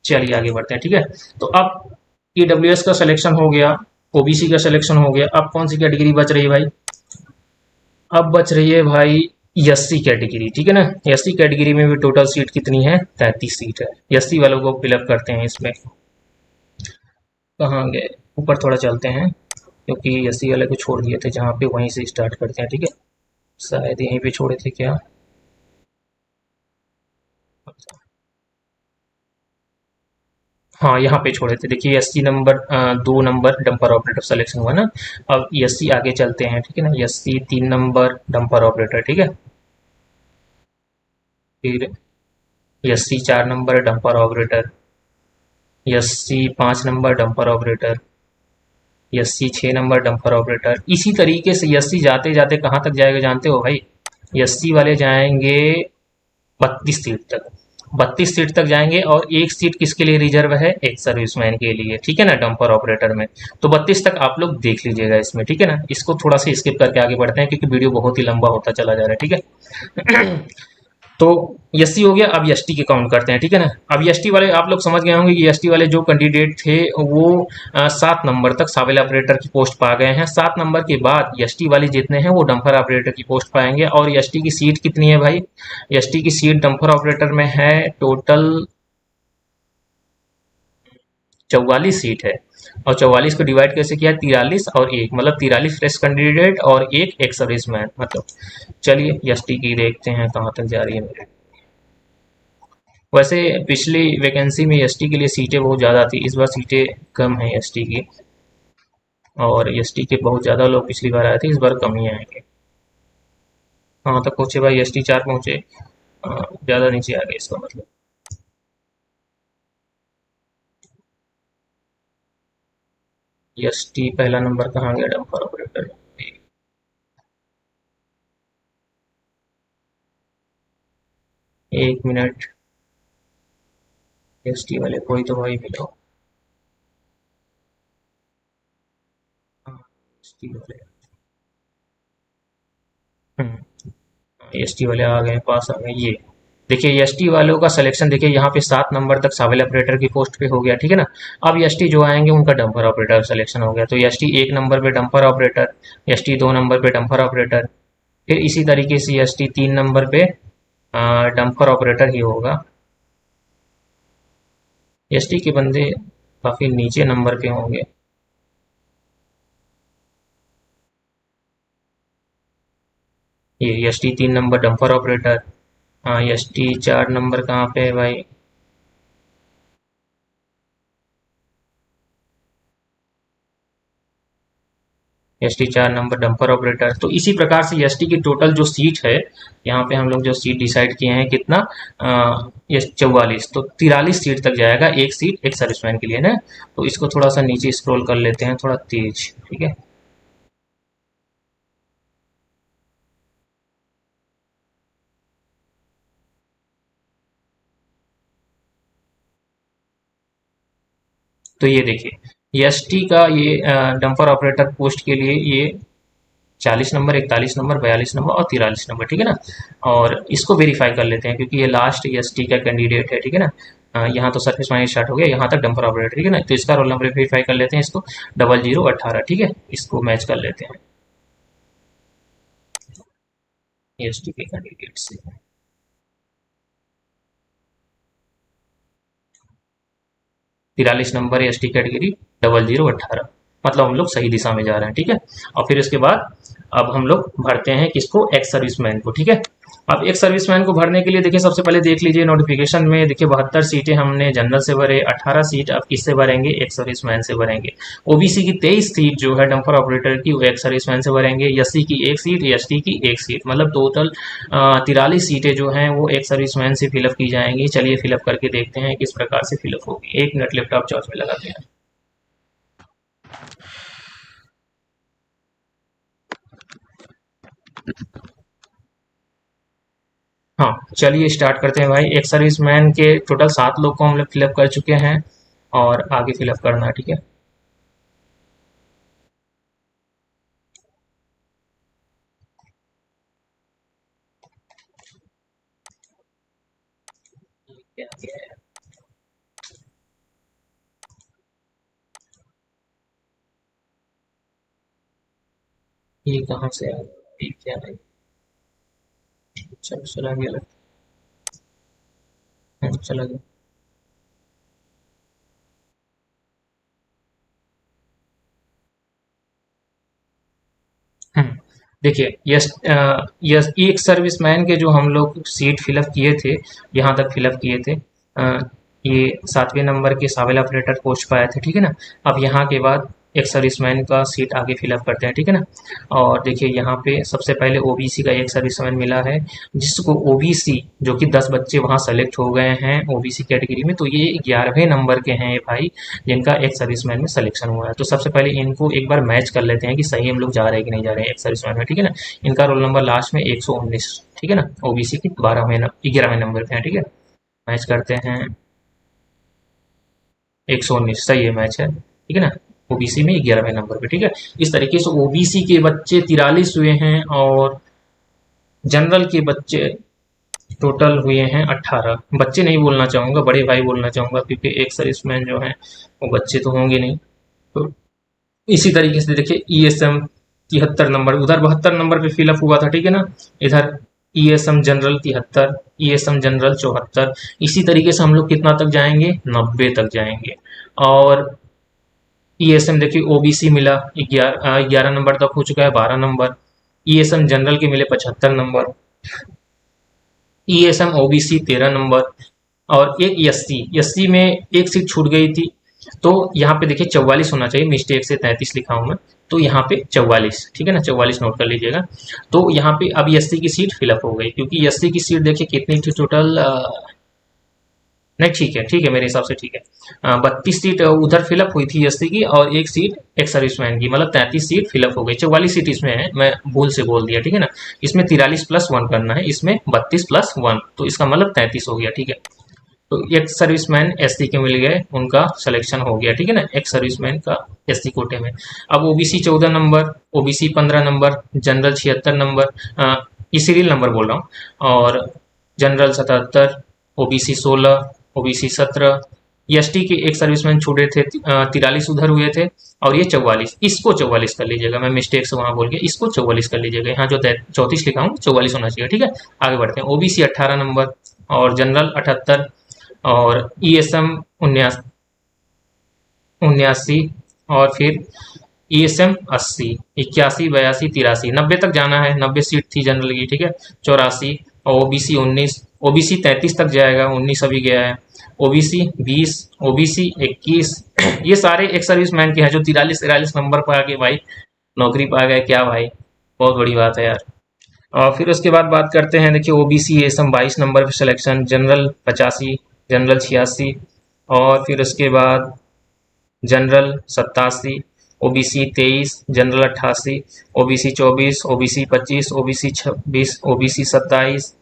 Speaker 1: चलिए आगे बढ़ते हैं, ठीक है। तो अब ईडब्ल्यूएस का सिलेक्शन हो गया, ओबीसी का सिलेक्शन हो गया, अब कौन सी कैटेगरी बच रही है भाई? अब बच रही है भाई एससी कैटेगरी, ठीक है ना। एससी कैटेगरी में भी टोटल सीट कितनी है? 33 सीट है। एससी वालों को फिलअप करते हैं इसमें। कहाँ गए? ऊपर थोड़ा चलते हैं, क्योंकि एससी वाले को छोड़ दिए थे जहाँ पे, वहीं से स्टार्ट करते हैं, ठीक है। शायद यहीं पे छोड़े थे क्या? हाँ, यहाँ पे छोड़े थे। देखिए 80 number 2 number dumper operator selection हुआ ना। अब एससी आगे चलते हैं, ठीक है ना। एससी 3 नंबर डंपर ऑपरेटर, ठीक है। फिर SC 4 number dumper operator, SC 5 number dumper operator, SC 6 number dumper operator. इसी तरीके से एससी जाते जाते कहाँ तक जाएगा जानते हो भाई? एससी वाले जाएंगे 32 सीट तक। 32 सीट तक जाएंगे और एक सीट किसके लिए रिजर्व है? एक सर्विसमैन के लिए, ठीक है ना, डंपर ऑपरेटर में। तो 32 तक आप लोग देख लीजिएगा इसमें, ठीक है ना। इसको थोड़ा सा स्किप करके आगे बढ़ते हैं क्योंकि वीडियो बहुत ही लंबा होता चला जा रहा है, ठीक है। तो एससी हो गया, अब एसटी के काउंट करते हैं, ठीक है ना। अब एसटी वाले आप लोग समझ गए होंगे कि एसटी वाले जो कैंडिडेट थे वो 7 नंबर तक सावेल ऑपरेटर की पोस्ट पा गए हैं। 7 नंबर के बाद एसटी वाले जितने हैं वो डंपर ऑपरेटर की पोस्ट पाएंगे। और एसटी की सीट कितनी है भाई? एसटी की सीट डंपर ऑपरेटर में है टोटल 44 सीट है। और 44 को डिवाइड कैसे किया? 43 और एक, मतलब 43 फ्रेश कैंडिडेट और एक एक्स सर्विसमैन, मतलब। चलिए एसटी की देखते हैं कहाँ तक जा रही है मेरे। वैसे पिछली वैकेंसी में एसटी के लिए सीटें बहुत ज़्यादा थी, इस बार सीटें कम है एसटी की। और एसटी के बहुत ज़्यादा लोग पिछली बार आए थे, इस बार कम ही आएंगे। कहाँ तक पहुँचे भाई? एसटी 4 पहुँचे। ज़्यादा नीचे आ गए इसका मतलब। एसटी पहला नंबर कहाँ गया डंपर ऑपरेटर? 1 मिनट। एसटी वाले कोई तो भाई मिलो। हाँ, एसटी वाले। एसटी वाले आ गए, पास आ गए। ये देखिए एसटी वालों का सिलेक्शन देखिए, यहाँ पे 7 नंबर तक सावेल ऑपरेटर की पोस्ट पे हो गया, ठीक है ना। अब एसटी जो आएंगे उनका डंपर ऑपरेटर सिलेक्शन हो गया। तो एसटी 1 नंबर पे डंपर ऑपरेटर, एसटी 2 नंबर पे डंपर ऑपरेटर, फिर इसी तरीके से एसटी 3 नंबर पे डंपर ऑपरेटर ही होगा। एसटी के बंदे काफी नीचे नंबर पे होंगे। ये एसटी 3 नंबर डंपर ऑपरेटर। हाँ, एसटी 4 नंबर कहाँ पे है भाई? ST 4 number dumper operator. तो इसी प्रकार से एसटी की टोटल जो सीट है, यहाँ पे हम लोग जो सीट डिसाइड किए हैं कितना, ये 44, तो 43 सीट तक जाएगा, एक सीट एक सर्विसमैन के लिए ना। तो इसको थोड़ा सा नीचे स्क्रॉल कर लेते हैं, थोड़ा तेज, ठीक है। तो ये देखिए एसटी का ये डंपर ऑपरेटर पोस्ट के लिए ये 40 नंबर, 41 नंबर, 42 नंबर और 43 नंबर, ठीक है ना। और इसको वेरीफाई कर लेते हैं क्योंकि ये लास्ट एसटी का कैंडिडेट है, ठीक है ना। यहाँ तो सर्विस माइनस स्टार्ट हो गया, यहाँ तक डंपर ऑपरेटर, ठीक है ना। तो इसका रोल नंबर वेरीफाई कर लेते हैं, इसको 0018, ठीक है। इसको मैच कर लेते हैं एसटी के कैंडिडेट से। 43 नंबर एसटी कैटेगरी, 0018, मतलब हम लोग सही दिशा में जा रहे हैं, ठीक है। और फिर इसके बाद अब हम लोग भरते हैं किसको, एक्स सर्विसमैन को, ठीक है। अब एक्स सर्विसमैन को भरने के लिए देखिए सबसे पहले देख लीजिए नोटिफिकेशन में, देखिए 72 सीटें हमने जनरल से भरे, 18 सीट अब किससे भरेंगे, एक्स सर्विसमैन से भरेंगे। ओबीसी की 23 सीट जो है डंपर ऑपरेटर की, वो एक्स सर्विसमैन से भरेंगे। एससी की 1 सीट, एसटी की 1 सीट, मतलब टोटल 43 सीटें जो हैं वो एक सर्विसमैन से फिलअप की जाएंगी। चलिए फिलअप करके देखते हैं किस प्रकार से फिलअप होगी। 1 मिनट लैपटॉप चार्ज में लगाते हैं। हाँ, चलिए स्टार्ट करते हैं भाई। एक सर्विसमैन के टोटल 7 लोग को हम लोग फिलअप कर चुके हैं और आगे फिलअप करना है, ठीक है। क्या क्या है? ये कहाँ से आ गया? ये क्या है? चलो चला गया चला गया। हम्म, देखिए यस, यस एक सर्विसमैन के जो हम लोग सीट फिलअप किए थे, यहाँ तक फिलअप किए थे, ये 7वें नंबर के सावेल ऑपरेटर पोस्ट पर आए थे, ठीक है ना। अब यहाँ के बाद एक सर्विसमैन का सीट आगे फिलअप करते हैं, ठीक है ना। और देखिए यहाँ पे सबसे पहले ओबीसी का एक सर्विसमैन मिला है, जिसको ओबीसी जो कि 10 बच्चे वहाँ सेलेक्ट हो गए हैं ओबीसी कैटेगरी में, तो ये 11वें नंबर के हैं ये भाई, जिनका एक सर्विसमैन में सिलेक्शन हुआ है। तो सबसे पहले इनको एक बार मैच कर लेते हैं कि सही हम लोग जा रहे हैं कि नहीं जा रहे हैं एक सर्विसमैन में, ठीक है ना। इनका रोल नंबर लास्ट में 119, ठीक है ना। ओबीसी की 11वें नंबर पे है, ठीक है। मैच करते हैं, 119 सही है, मैच है, ठीक है ना। ओबीसी में 11वें नंबर पे, ठीक है। इस तरीके से ओबीसी के बच्चे 43 हुए हैं और जनरल के बच्चे टोटल हुए हैं 18। बच्चे नहीं बोलना चाहूंगा, बड़े भाई बोलना चाहूंगा, क्योंकि एक सर्विसमैन जो है वो बच्चे तो होंगे नहीं। तो इसी तरीके से देखिए ईएसएम 73 नंबर, उधर 72 नंबर पे फिलअप हुआ था, ठीक है ना। इधर ईएसएम जनरल 73, ईएसएम जनरल 74। इसी तरीके से हम लोग कितना तक जाएंगे, 90 तक जाएंगे। और ईएसएम देखिए ओबीसी मिला 11 नंबर तक हो चुका है, 12 नंबर। ईएसएम जनरल के मिले 75 नंबर, ईएसएम ओबीसी 13 नंबर। और एक एससी, एससी में एक सीट छूट गई थी, तो यहाँ पे देखिए 44 होना चाहिए, मिस्टेक से 33 लिखा हूं मैं। तो यहाँ पे 44, ठीक है ना, 44 नोट कर लीजिएगा। तो यहाँ पे अब एससी की सीट फिलअप हो गई, क्योंकि एससी की सीट देखिए कितनी थी टोटल, नहीं ठीक है, ठीक है, मेरे हिसाब से ठीक है। 32 सीट उधर फिलअप हुई थी एससी की, और एक सीट एक सर्विसमैन की, मतलब 33 सीट फिलअप हो गई। 44 सीट इसमें है, मैं भूल से बोल दिया, ठीक है ना। इसमें 43+1 करना है, इसमें 32+1, तो इसका मतलब 33 हो गया, ठीक है। तो एक सर्विसमैन एससी के मिल गए, उनका सिलेक्शन हो गया, ठीक है ना, एक सर्विसमैन का एससी कोटे में। अब OBC 14 number, OBC 15 number, general 76 number, ये सीरियल नंबर बोल रहा हूँ। और जनरल 77, ओबीसी 16, ओबीसी 17, एसटी के एक सर्विसमैन छूटे थे, 43 उधर हुए थे, और ये 44, इसको 44 कर लीजिएगा, मैं मिस्टेक से वहां बोल गया, इसको 44 कर लीजिएगा, यहाँ जो 34 लिखा हूँ 44 होना चाहिए, ठीक है। आगे बढ़ते हैं। ओबीसी 18 नंबर, और जनरल 78, और ईएसएम 79, और फिर ईएसएम 80, 81, 82, 83, 90 तक जाना है, 90 सीट थी जनरल की, ठीक है। 84, और ओबीसी 19, ओबीसी 33 तक जाएगा, 19 अभी गया है, ओबीसी 20, ओबीसी 21, ये सारे एक सर्विसमैन के हैं जो 43 नंबर पर आके भाई नौकरी पा गए, क्या भाई, बहुत बड़ी बात है यार। और फिर उसके बाद बात करते हैं, देखिए ओबीसी एसएम 22 नंबर पे सिलेक्शन, जनरल 85, जनरल 86, और फिर उसके बाद general 87, OBC 23, general 88, OBC 24, OBC 25, OBC 26, OBC 27,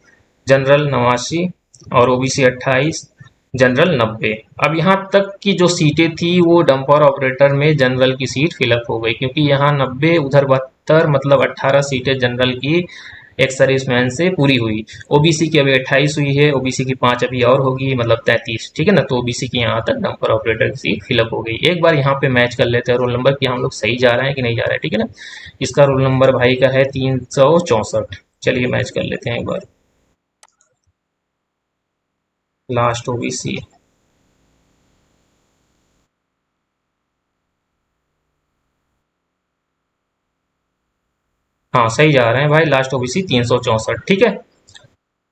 Speaker 1: general 89, और ओबीसी 28, जनरल 90। अब यहाँ तक की जो सीटें थी वो डंपर ऑपरेटर में जनरल की सीट फिलअप हो गई, क्योंकि यहाँ 90 उधर 72, मतलब 18 सीटें जनरल की एक सर्विसमैन से पूरी हुई। ओबीसी की अभी 28 हुई है, ओबीसी की 5 अभी और होगी, मतलब 33, ठीक है ना। तो ओबीसी की यहाँ तक डंपर ऑपरेटर की सीट फिलअप हो गई। एक बार यहाँ पे मैच कर लेते हैं रोल नंबर कि हम लोग सही जा रहे हैं कि नहीं जा रहे हैं, ठीक है ना। इसका रोल नंबर भाई का है 364। चलिए मैच कर लेते हैं एक बार। लास्ट ओबीसी, हाँ सही जा रहे हैं भाई, लास्ट ओबीसी 364, ठीक है।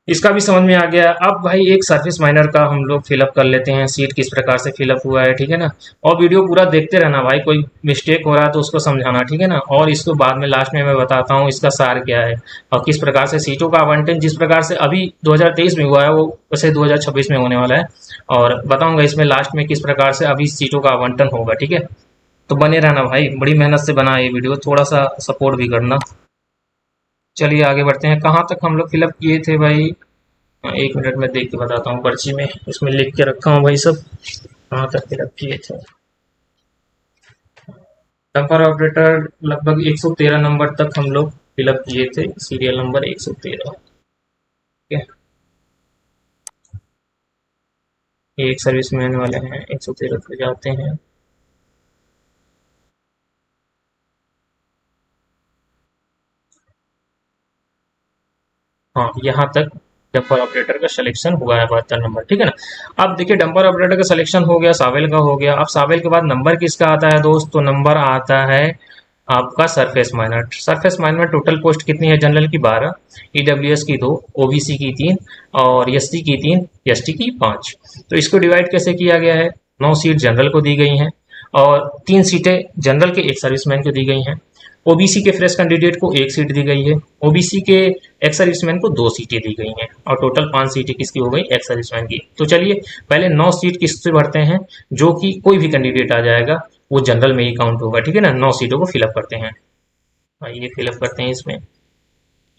Speaker 1: इसका भी समझ में आ गया। अब भाई एक सर्विस माइनर का हम लोग फिलअप कर लेते हैं, सीट किस प्रकार से फिलअप हुआ है, ठीक है ना। और वीडियो पूरा देखते रहना भाई, कोई मिस्टेक हो रहा है तो उसको समझाना, ठीक है ना। और इसको बाद में लास्ट में मैं बताता हूँ इसका सार क्या है, और किस प्रकार से सीटों का आवंटन जिस प्रकार से अभी 2023 में हुआ है वो वैसे 2026 में होने वाला है, और बताऊंगा इसमें लास्ट में किस प्रकार से अभी सीटों का आवंटन होगा, ठीक है। तो बने रहना भाई, बड़ी मेहनत से बना ये वीडियो, थोड़ा सा सपोर्ट भी करना। चलिए आगे बढ़ते हैं, कहाँ तक हम लोग फिलअप किए थे भाई। हाँ, 1 मिनट में देख के बताता हूँ, पर्ची में इसमें लिख के रखा हूँ भाई सब, कहाँ तक फिलअप किए थे। डंपर ऑपरेटर लगभग 113 नंबर तक हम लोग फिलअप किए थे, सीरियल नंबर 113, ठीक है। ये एक सर्विसमैन वाले हैं, 113 पे जाते हैं। हाँ यहाँ तक डंपर ऑपरेटर का सिलेक्शन हुआ है 72 नंबर, ठीक है ना। अब देखिए डंपर ऑपरेटर का सिलेक्शन हो गया, सावेल का हो गया। अब सावेल के बाद नंबर किसका आता है दोस्त, तो नंबर आता है आपका सरफेस माइनर। सरफेस माइनर में टोटल पोस्ट कितनी है, जनरल की 12, ईडब्ल्यूएस की 2, ओबीसी की 3, और एससी की 3, एसटी की 5। तो इसको डिवाइड कैसे किया गया है, 9 सीट जनरल को दी गई हैं, और 3 सीटें जनरल के एक सर्विसमैन को दी गई हैं। ओबीसी के फ्रेश कैंडिडेट को 1 सीट दी गई है, ओबीसी के एक्स सर्विसमैन को 2 सीटें दी गई हैं, और टोटल 5 सीटें किसकी हो गई, एक्स सर्विसमैन की। तो चलिए पहले 9 सीट किससे भरते हैं, जो कि कोई भी कैंडिडेट आ जाएगा वो जनरल में ही काउंट होगा, ठीक है ना। 9 सीटों को फिलअप करते हैं, ये फिलअप करते हैं इसमें।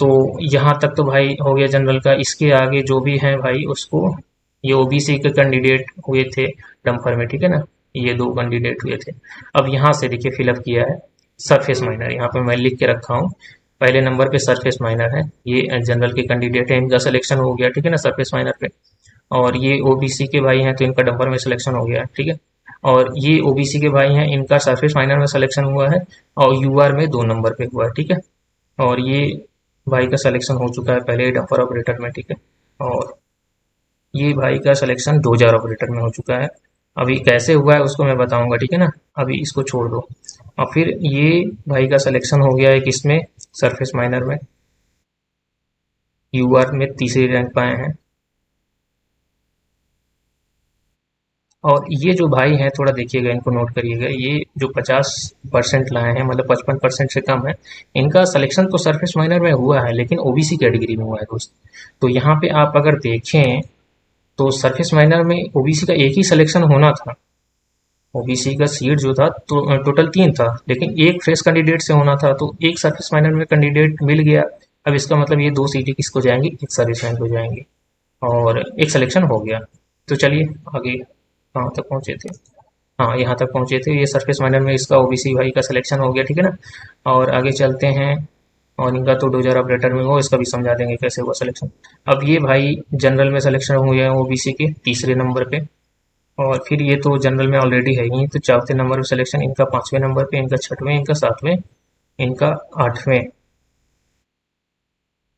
Speaker 1: तो यहाँ तक तो भाई हो गया जनरल का। इसके आगे जो भी है भाई उसको, ये ओबीसी के कैंडिडेट हुए थे डंपर में, ठीक है ना, ये 2 कैंडिडेट हुए थे। अब यहाँ से देखिए फिलअप किया है सरफेस माइनर, यहाँ पे मैं लिख के रखा हूँ, पहले नंबर पे सरफेस माइनर है, ये जनरल के कैंडिडेट है, इनका सिलेक्शन हो गया, ठीक है ना, सरफेस माइनर पे। और ये ओबीसी के भाई हैं तो इनका डंपर में सिलेक्शन हो गया, ठीक है। और ये ओबीसी के भाई हैं, इनका सरफेस माइनर में सिलेक्शन हुआ है, और यूआर में 2 नंबर पे हुआ है, ठीक है। और ये भाई का सिलेक्शन हो चुका है पहले डंपर ऑपरेटर में, ठीक है। और ये भाई का सिलेक्शन 2000 ऑपरेटर में हो चुका है। अभी कैसे हुआ है उसको मैं बताऊंगा, ठीक है ना, अभी इसको छोड़ दो। और फिर ये भाई का सिलेक्शन हो गया है किसमें, सरफेस माइनर में, यूआर में तीसरी रैंक पाए हैं। और ये जो भाई हैं थोड़ा देखिएगा, इनको नोट करिएगा, ये जो 50% लाए हैं, मतलब 55% से कम है, इनका सिलेक्शन तो सरफेस माइनर में हुआ है लेकिन ओबीसी कैटेगरी में हुआ है दोस्त। तो यहाँ पे आप अगर देखें तो सरफेस माइनर में ओबीसी का एक ही सिलेक्शन होना था, ओबीसी का सीट जो था तो टोटल 3 था, लेकिन एक फ्रेश कैंडिडेट से होना था, तो एक सरफेस माइनर में कैंडिडेट मिल गया। अब इसका मतलब ये 2 सीटें किसको जाएंगी, एक सर्विस मैन को जाएंगी, और एक सिलेक्शन हो गया। तो चलिए आगे कहाँ तक पहुँचे थे, हाँ यहाँ तक पहुँचे थे, ये सरफेस माइनर में इसका ओबीसी भाई का सिलेक्शन हो गया, ठीक है ना। और आगे चलते हैं, और इनका तो 2000 ऑपरेटर में हो, इसका भी समझा देंगे कैसे हुआ सिलेक्शन। अब ये भाई जनरल में सिलेक्शन हुए हैं ओबीसी के तीसरे नंबर पे, और फिर ये तो जनरल में ऑलरेडी है ही, तो चौथे नंबर पे सिलेक्शन इनका, पांचवें नंबर पे इनका, छठवें इनका, सातवें इनका, आठवें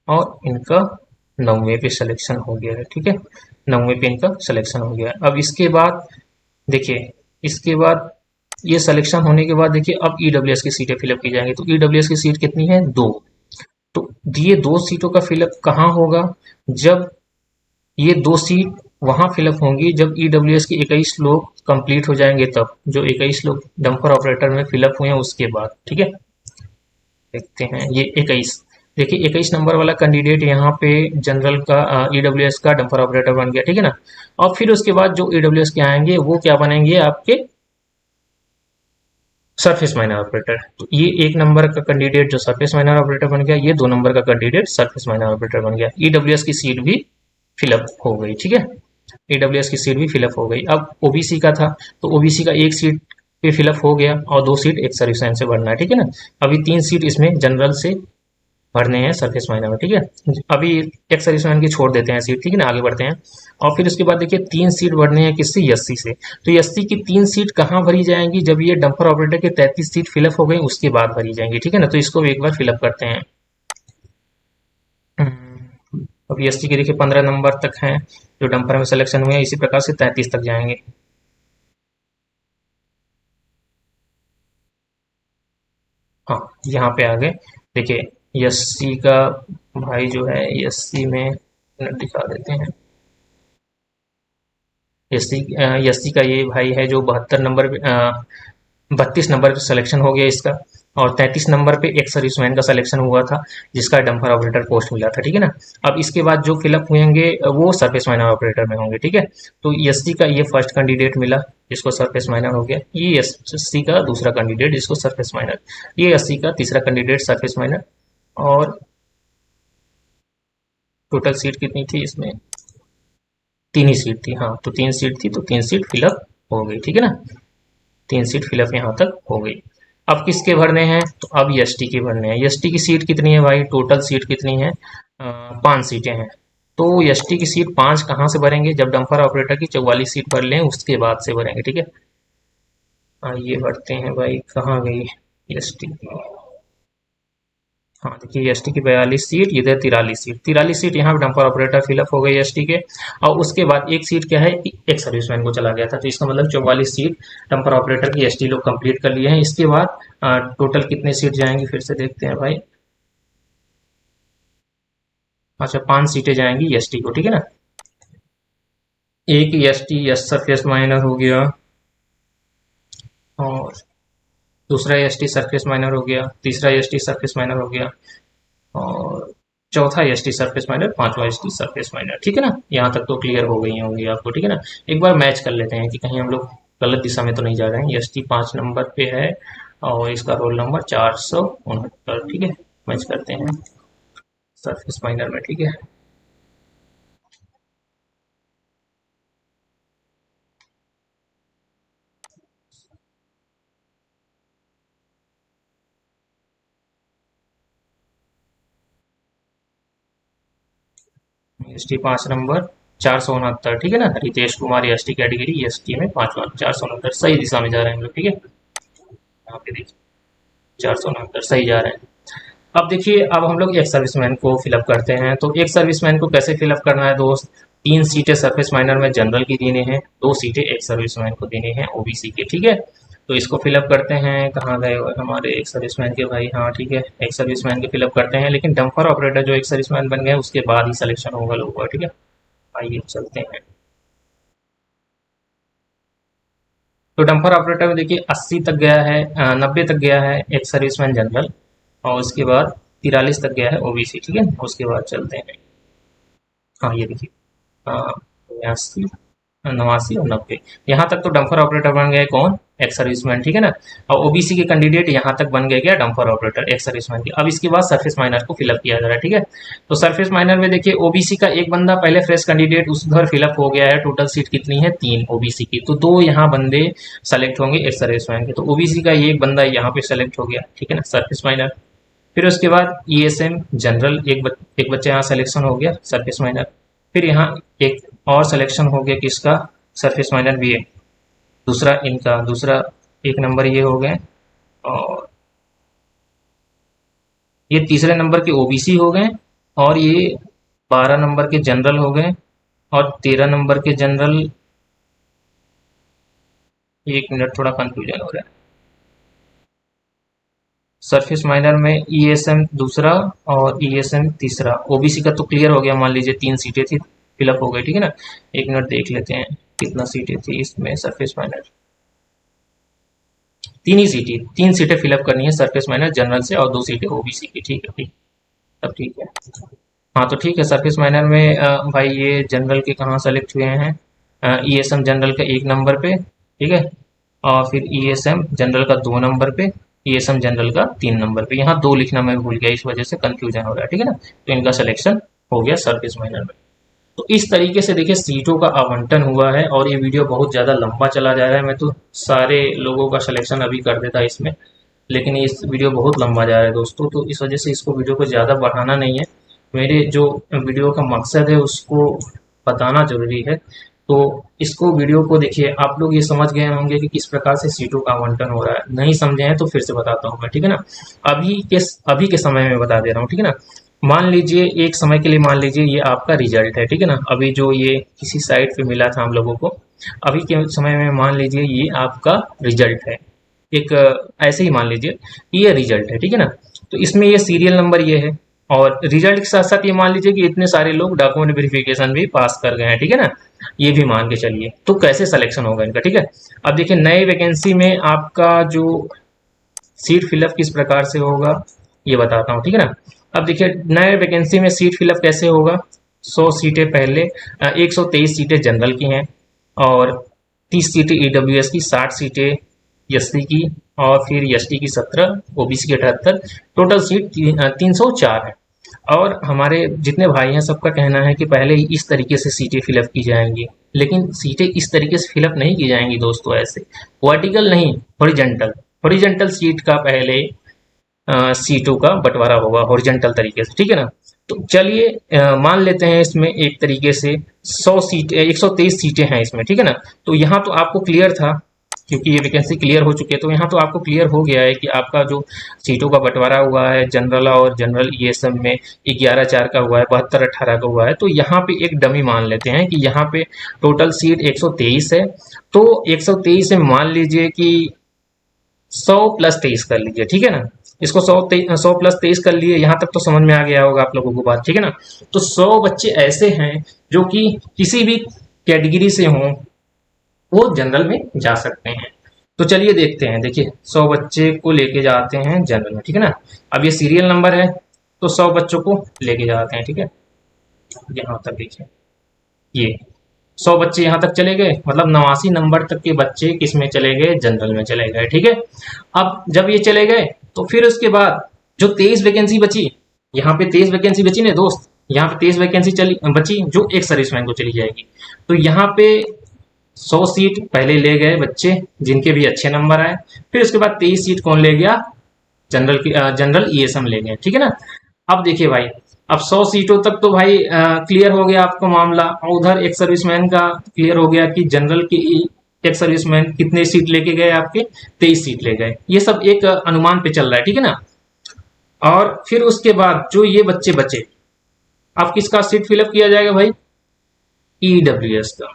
Speaker 1: और इनका नौवें पे सिलेक्शन हो गया है। ठीक है, नौवें पे इनका सिलेक्शन हो गया। अब इसके बाद देखिए, इसके बाद ये सिलेक्शन होने के बाद देखिए अब ईडब्ल्यूएस की सीटें फिलअप की जाएंगी। तो ईडब्ल्यूएस की सीट कितनी है? दो। तो ये दो सीटों का फिलअप कहाँ होगा? जब ये दो सीट वहां फिलअप होंगी जब ईडब्ल्यूएस के 21 लोग कंप्लीट हो जाएंगे, तब जो 21 लोग डंपर ऑपरेटर में फिलअप हुए हैं उसके बाद। ठीक है, देखते हैं ये 21। देखिए 21 नंबर वाला कैंडिडेट यहाँ पे जनरल का ईडब्ल्यूएस का डंपर ऑपरेटर बन गया। ठीक है ना। और फिर उसके बाद जो ईडब्ल्यूएस के आएंगे वो क्या बनेंगे? आपके सरफेस माइनर ऑपरेटर। तो ये एक नंबर का कैंडिडेट जो सरफेस माइनर ऑपरेटर बन गया, ये दो नंबर का कैंडिडेट सरफेस माइनर ऑपरेटर बन गया। ईडब्ल्यूएस की सीट भी फिलअप हो गई। ठीक है, ईडब्ल्यूएस की सीट भी फिलअप हो गई। अब ओबीसी का था, तो ओबीसी का एक सीट पे फिलअप हो गया और दो सीट एक सर्विसमैन से भरना है। ठीक है ना। अभी तीन सीट इसमें जनरल से भरने हैं सरफेस माइनर में। ठीक है, अभी एक सर्विसमैन की छोड़ देते हैं सीट। ठीक है ना, आगे बढ़ते हैं। और फिर उसके बाद देखिए तीन सीट भरने हैं किससे? एससी से। तो एससी की तीन सीट कहाँ भरी जाएंगी? जब ये डंपर ऑपरेटर के 33 सीट फिलअप हो गई उसके बाद भरी जाएंगी। ठीक है ना, तो इसको एक बार फिलअप करते हैं। अब एसटी के देखिए 15 नंबर तक हैं जो डंपर में सिलेक्शन हुए हैं, इसी प्रकार से 33 तक जाएंगे। हाँ, यहाँ पे आ गए। देखिए एससी का भाई जो है, एससी में दिखा देते हैं। एससी एससी का ये भाई है जो 32 नंबर पे सिलेक्शन हो गया इसका। और 33 नंबर पे एक सर्विसमैन का सिलेक्शन हुआ था जिसका डंपर ऑपरेटर पोस्ट मिला था। ठीक है ना। अब इसके बाद जो फिलअप होंगे वो सरफेस माइनर ऑपरेटर में होंगे। ठीक है, तो एससी का ये फर्स्ट कैंडिडेट मिला जिसको सरफेस माइनर हो गया, ये एससी का दूसरा कैंडिडेट जिसको सरफेस माइनर, ये एससी का तीसरा कैंडिडेट सरफेस माइनर। और टोटल सीट कितनी थी इसमें? तीन ही सीट थी। हाँ, तो तीन सीट थी, तो तीन सीट फिलअप हो गई। ठीक है ना, तीन सीट फिलअप यहाँ तक हो गई। अब किसके भरने हैं? तो अब एसटी के भरने हैं। एसटी की सीट कितनी है भाई? टोटल सीट कितनी है? 5 सीटें हैं। तो एसटी की सीट 5 कहाँ से भरेंगे? जब डंपर ऑपरेटर की 44 सीट भर लें उसके बाद से भरेंगे। ठीक है, ये भरते हैं भाई, कहाँ गई एसटी? हाँ देखिए, एसटी की 42 सीट, इधर 43 सीट, 43 सीट यहाँ डंपर ऑपरेटर फिलअप हो गई एसटी के। और उसके बाद एक सीट क्या है कि एक सर्विसमैन को चला गया था, तो इसका मतलब 44 सीट डंपर ऑपरेटर की एसटी लोग कंप्लीट कर लिए हैं। इसके बाद टोटल कितने सीट जाएंगी फिर से देखते हैं भाई। अच्छा, 5 सीटें जाएंगी एसटी को। ठीक है ना, एक एसटी एस सरफेस माइनर हो गया, और दूसरा एसटी सरफेस माइनर हो गया, तीसरा एसटी सरफेस माइनर हो गया, और चौथा एसटी सरफेस माइनर, पांचवा एसटी सरफेस माइनर। ठीक है ना, यहाँ तक तो क्लियर हो गई होंगी आपको। ठीक है ना, एक बार मैच कर लेते हैं कि कहीं हम लोग गलत दिशा में तो नहीं जा रहे हैं। एसटी 5 नंबर पे है और इसका रोल नंबर 469। ठीक है, मैच करते हैं सरफेस माइनर में। ठीक है, एसटी 5 नंबर 469। ठीक है ना, Ritesh Kumar ST category, ST में पांचवा, 469 सही दिशा में जा रहे हैं हम लोग। ठीक है, यहाँ पे देखिए 469 सही जा रहे हैं। अब देखिए, अब हम लोग एक सर्विसमैन को फिलअप करते हैं। तो एक सर्विसमैन को कैसे फिलअप करना है दोस्त? 3 सीटें सरफेस माइनर में जनरल की देने हैं, 2 सीटें एक सर्विसमैन को देने हैं ओबीसी के। ठीक है, तो इसको फिलअप करते हैं। कहाँ गए हमारे एक सर्विसमैन के भाई? हाँ ठीक है, एक सर्विसमैन के फिलअप करते हैं, लेकिन डंपर ऑपरेटर जो एक सर्विसमैन बन गए उसके बाद ही सिलेक्शन होगा लोगों का। ठीक है, आइए चलते हैं। तो डंपर ऑपरेटर में देखिए 80 तक गया है, 90 तक गया है एक सर्विसमैन जनरल, और उसके बाद 43 तक गया है ओबीसी। ठीक है, उसके बाद चलते हैं। हाँ ये देखिए, 82, 89 और 90, यहाँ तक तो डंपर ऑपरेटर बन गए कौन? Ex serviceman. ठीक है ना, और ओबीसी के कैंडिडेट यहाँ तक बन गए क्या? डंपर ऑपरेटर एक्स सर्विसमैन के। अब इसके बाद सरफेस माइनर को फिलअप किया जा रहा है। ठीक है, तो सरफेस माइनर में देखिए ओबीसी का एक बंदा पहले फ्रेश कैंडिडेट उस उधर फिलअप हो गया है। टोटल सीट कितनी है? 3 ओबीसी की, तो दो यहाँ बंदे सेलेक्ट होंगे एक्स सर्विसमैन के, तो ओबीसी का ये एक बंदा यहाँ पे सेलेक्ट हो गया। ठीक है ना, सरफेस माइनर। फिर उसके बाद ईएसएम जनरल एक बच्चे यहाँ सिलेक्शन हो गया सरफेस माइनर। फिर यहाँ एक और सिलेक्शन हो गया किसका? Surface miner BA. दूसरा इनका दूसरा एक नंबर ये हो गए, और ये तीसरे नंबर के ओबीसी हो गए, और ये 12 नंबर के जनरल हो गए, और 13 नंबर के जनरल। एक मिनट, थोड़ा कंफ्यूजन हो रहा है। सरफेस माइनर में ईएसएम दूसरा और ईएसएम तीसरा। ओबीसी का तो क्लियर हो गया, मान लीजिए 3 सीटें थी, फिलअप हो गई, ठीक है ना। एक मिनट देख लेते हैं कितना सीटें थी इसमें सरफेस माइनर। 3 ही सीटें, 3 सीटें फिलअप करनी है सरफेस माइनर जनरल से, और 2 सीटें ओबीसी की। ठीक है, ठीक, तब ठीक है। हाँ तो ठीक है, सरफेस माइनर में भाई ये जनरल के कहाँ सेलेक्ट हुए हैं, ईएसएम जनरल का 1 नंबर पे, ठीक है, और फिर ईएसएम जनरल का 2 नंबर पे, ईएसएम जनरल का 3 नंबर पे। यहाँ 2 लिखना मैं भूल गया, इस वजह से कंफ्यूजन हो रहा है, ठीक है ना। तो इनका सिलेक्शन हो गया सरफेस माइनर में। तो इस तरीके से देखिए सीटों का आवंटन हुआ है, और ये वीडियो बहुत ज़्यादा लंबा चला जा रहा है। मैं तो सारे लोगों का सिलेक्शन अभी कर देता इसमें, लेकिन इस वीडियो बहुत लंबा जा रहा है दोस्तों, तो इस वजह से इसको वीडियो को ज़्यादा बढ़ाना नहीं है। मेरे जो वीडियो का मकसद है उसको बताना ज़रूरी है। तो इसको वीडियो को देखिए, आप लोग ये समझ गए होंगे कि किस प्रकार से सीटों का आवंटन हो रहा है। नहीं समझे हैं तो फिर से बताता हूँ मैं, ठीक है ना। अभी के अभी के समय में बता दे रहा हूँ, ठीक है ना। मान लीजिए एक समय के लिए, मान लीजिए ये आपका रिजल्ट है, ठीक है ना। अभी जो ये किसी साइट पे मिला था हम लोगों को, अभी के समय में मान लीजिए ये आपका रिजल्ट है। एक ऐसे ही मान लीजिए ये रिजल्ट है, ठीक है ना। तो इसमें ये सीरियल नंबर ये है, और रिजल्ट के साथ साथ ये मान लीजिए कि इतने सारे लोग डॉक्यूमेंट वेरिफिकेशन भी पास कर गए हैं, ठीक है ना। ये भी मान के चलिए, तो कैसे सिलेक्शन होगा इनका, ठीक है। अब देखिए नए वैकेंसी में आपका जो सीट फिलअप किस प्रकार से होगा ये बताता हूँ, ठीक है ना। अब देखिए नए वैकेंसी में सीट फिलअप कैसे होगा। 100 सीटें पहले, 123 सीटें जनरल की हैं, और 30 सीटें ईडब्ल्यूएस की, 60 सीटें एससी की, और फिर एसटी की 17, ओबीसी की 78। टोटल सीट 304 है। और हमारे जितने भाई हैं सबका कहना है कि पहले ही इस तरीके से सीटें फिलअप की जाएंगी, लेकिन सीटें इस तरीके से फिलअप नहीं की जाएंगी दोस्तों, ऐसे वर्टिकल नहीं, हॉरिजेंटल। हॉरिजेंटल सीट का पहले सीटों का बंटवारा होगा हॉरिजेंटल तरीके से, ठीक है ना। तो चलिए मान लेते हैं इसमें एक तरीके से 100 सीट, 123 सीटें हैं इसमें, ठीक है ना। तो यहाँ तो आपको क्लियर था, क्योंकि ये वैकेंसी क्लियर हो चुकी है, तो यहाँ तो आपको क्लियर हो गया है कि आपका जो सीटों का बंटवारा हुआ है जनरल और जनरल ईएसएम में 11-4 का हुआ है, 72-18 का हुआ है। तो यहाँ पे एक डमी मान लेते हैं कि यहाँ पे टोटल सीट 123 है। तो 123 में मान लीजिए कि 100+23 कर लीजिए, ठीक है ना। इसको 100+23 कर लिए, यहाँ तक तो समझ में आ गया होगा आप लोगों को बात, ठीक है ना। तो 100 बच्चे ऐसे हैं जो कि किसी भी कैटेगरी से हों, वो जनरल में जा सकते हैं। तो चलिए देखते हैं, देखिए 100 बच्चे को लेके जाते हैं जनरल में, ठीक है ना। अब ये सीरियल नंबर है, तो 100 बच्चों को लेके जाते हैं, ठीक है। यहाँ तक देखिए, ये 100 बच्चे यहाँ तक चले गए, मतलब 89 नंबर तक के बच्चे किस में चले गए, जनरल में चले गए, ठीक है। अब जब ये चले गए, तो फिर उसके बाद जो 23 वैकेंसी बची, यहाँ पे 23 वैकेंसी बची ना दोस्त, यहाँ पे 23 वैकेंसी चली बची जो एक सर्विसमैन को चली जाएगी। तो यहाँ पे 100 सीट पहले ले गए बच्चे जिनके भी अच्छे नंबर आए, फिर उसके बाद 23 सीट कौन ले गया, जनरल की जनरल ईएसएम ले गए, ठीक है ना। अब देखिए भाई, अब 100 सीटों तक तो भाई क्लियर हो गया आपको मामला, और उधर एक सर्विसमैन का क्लियर हो गया कि जनरल की एक सर्विसमैन कितने सीट लेके गए, आपके 23 सीट ले गए। ये सब एक अनुमान पे चल रहा है, ठीक है ना। और फिर उसके बाद जो ये बच्चे बचे, अब किसका सीट फिलअप किया जाएगा भाई, ईडब्ल्यूएस का।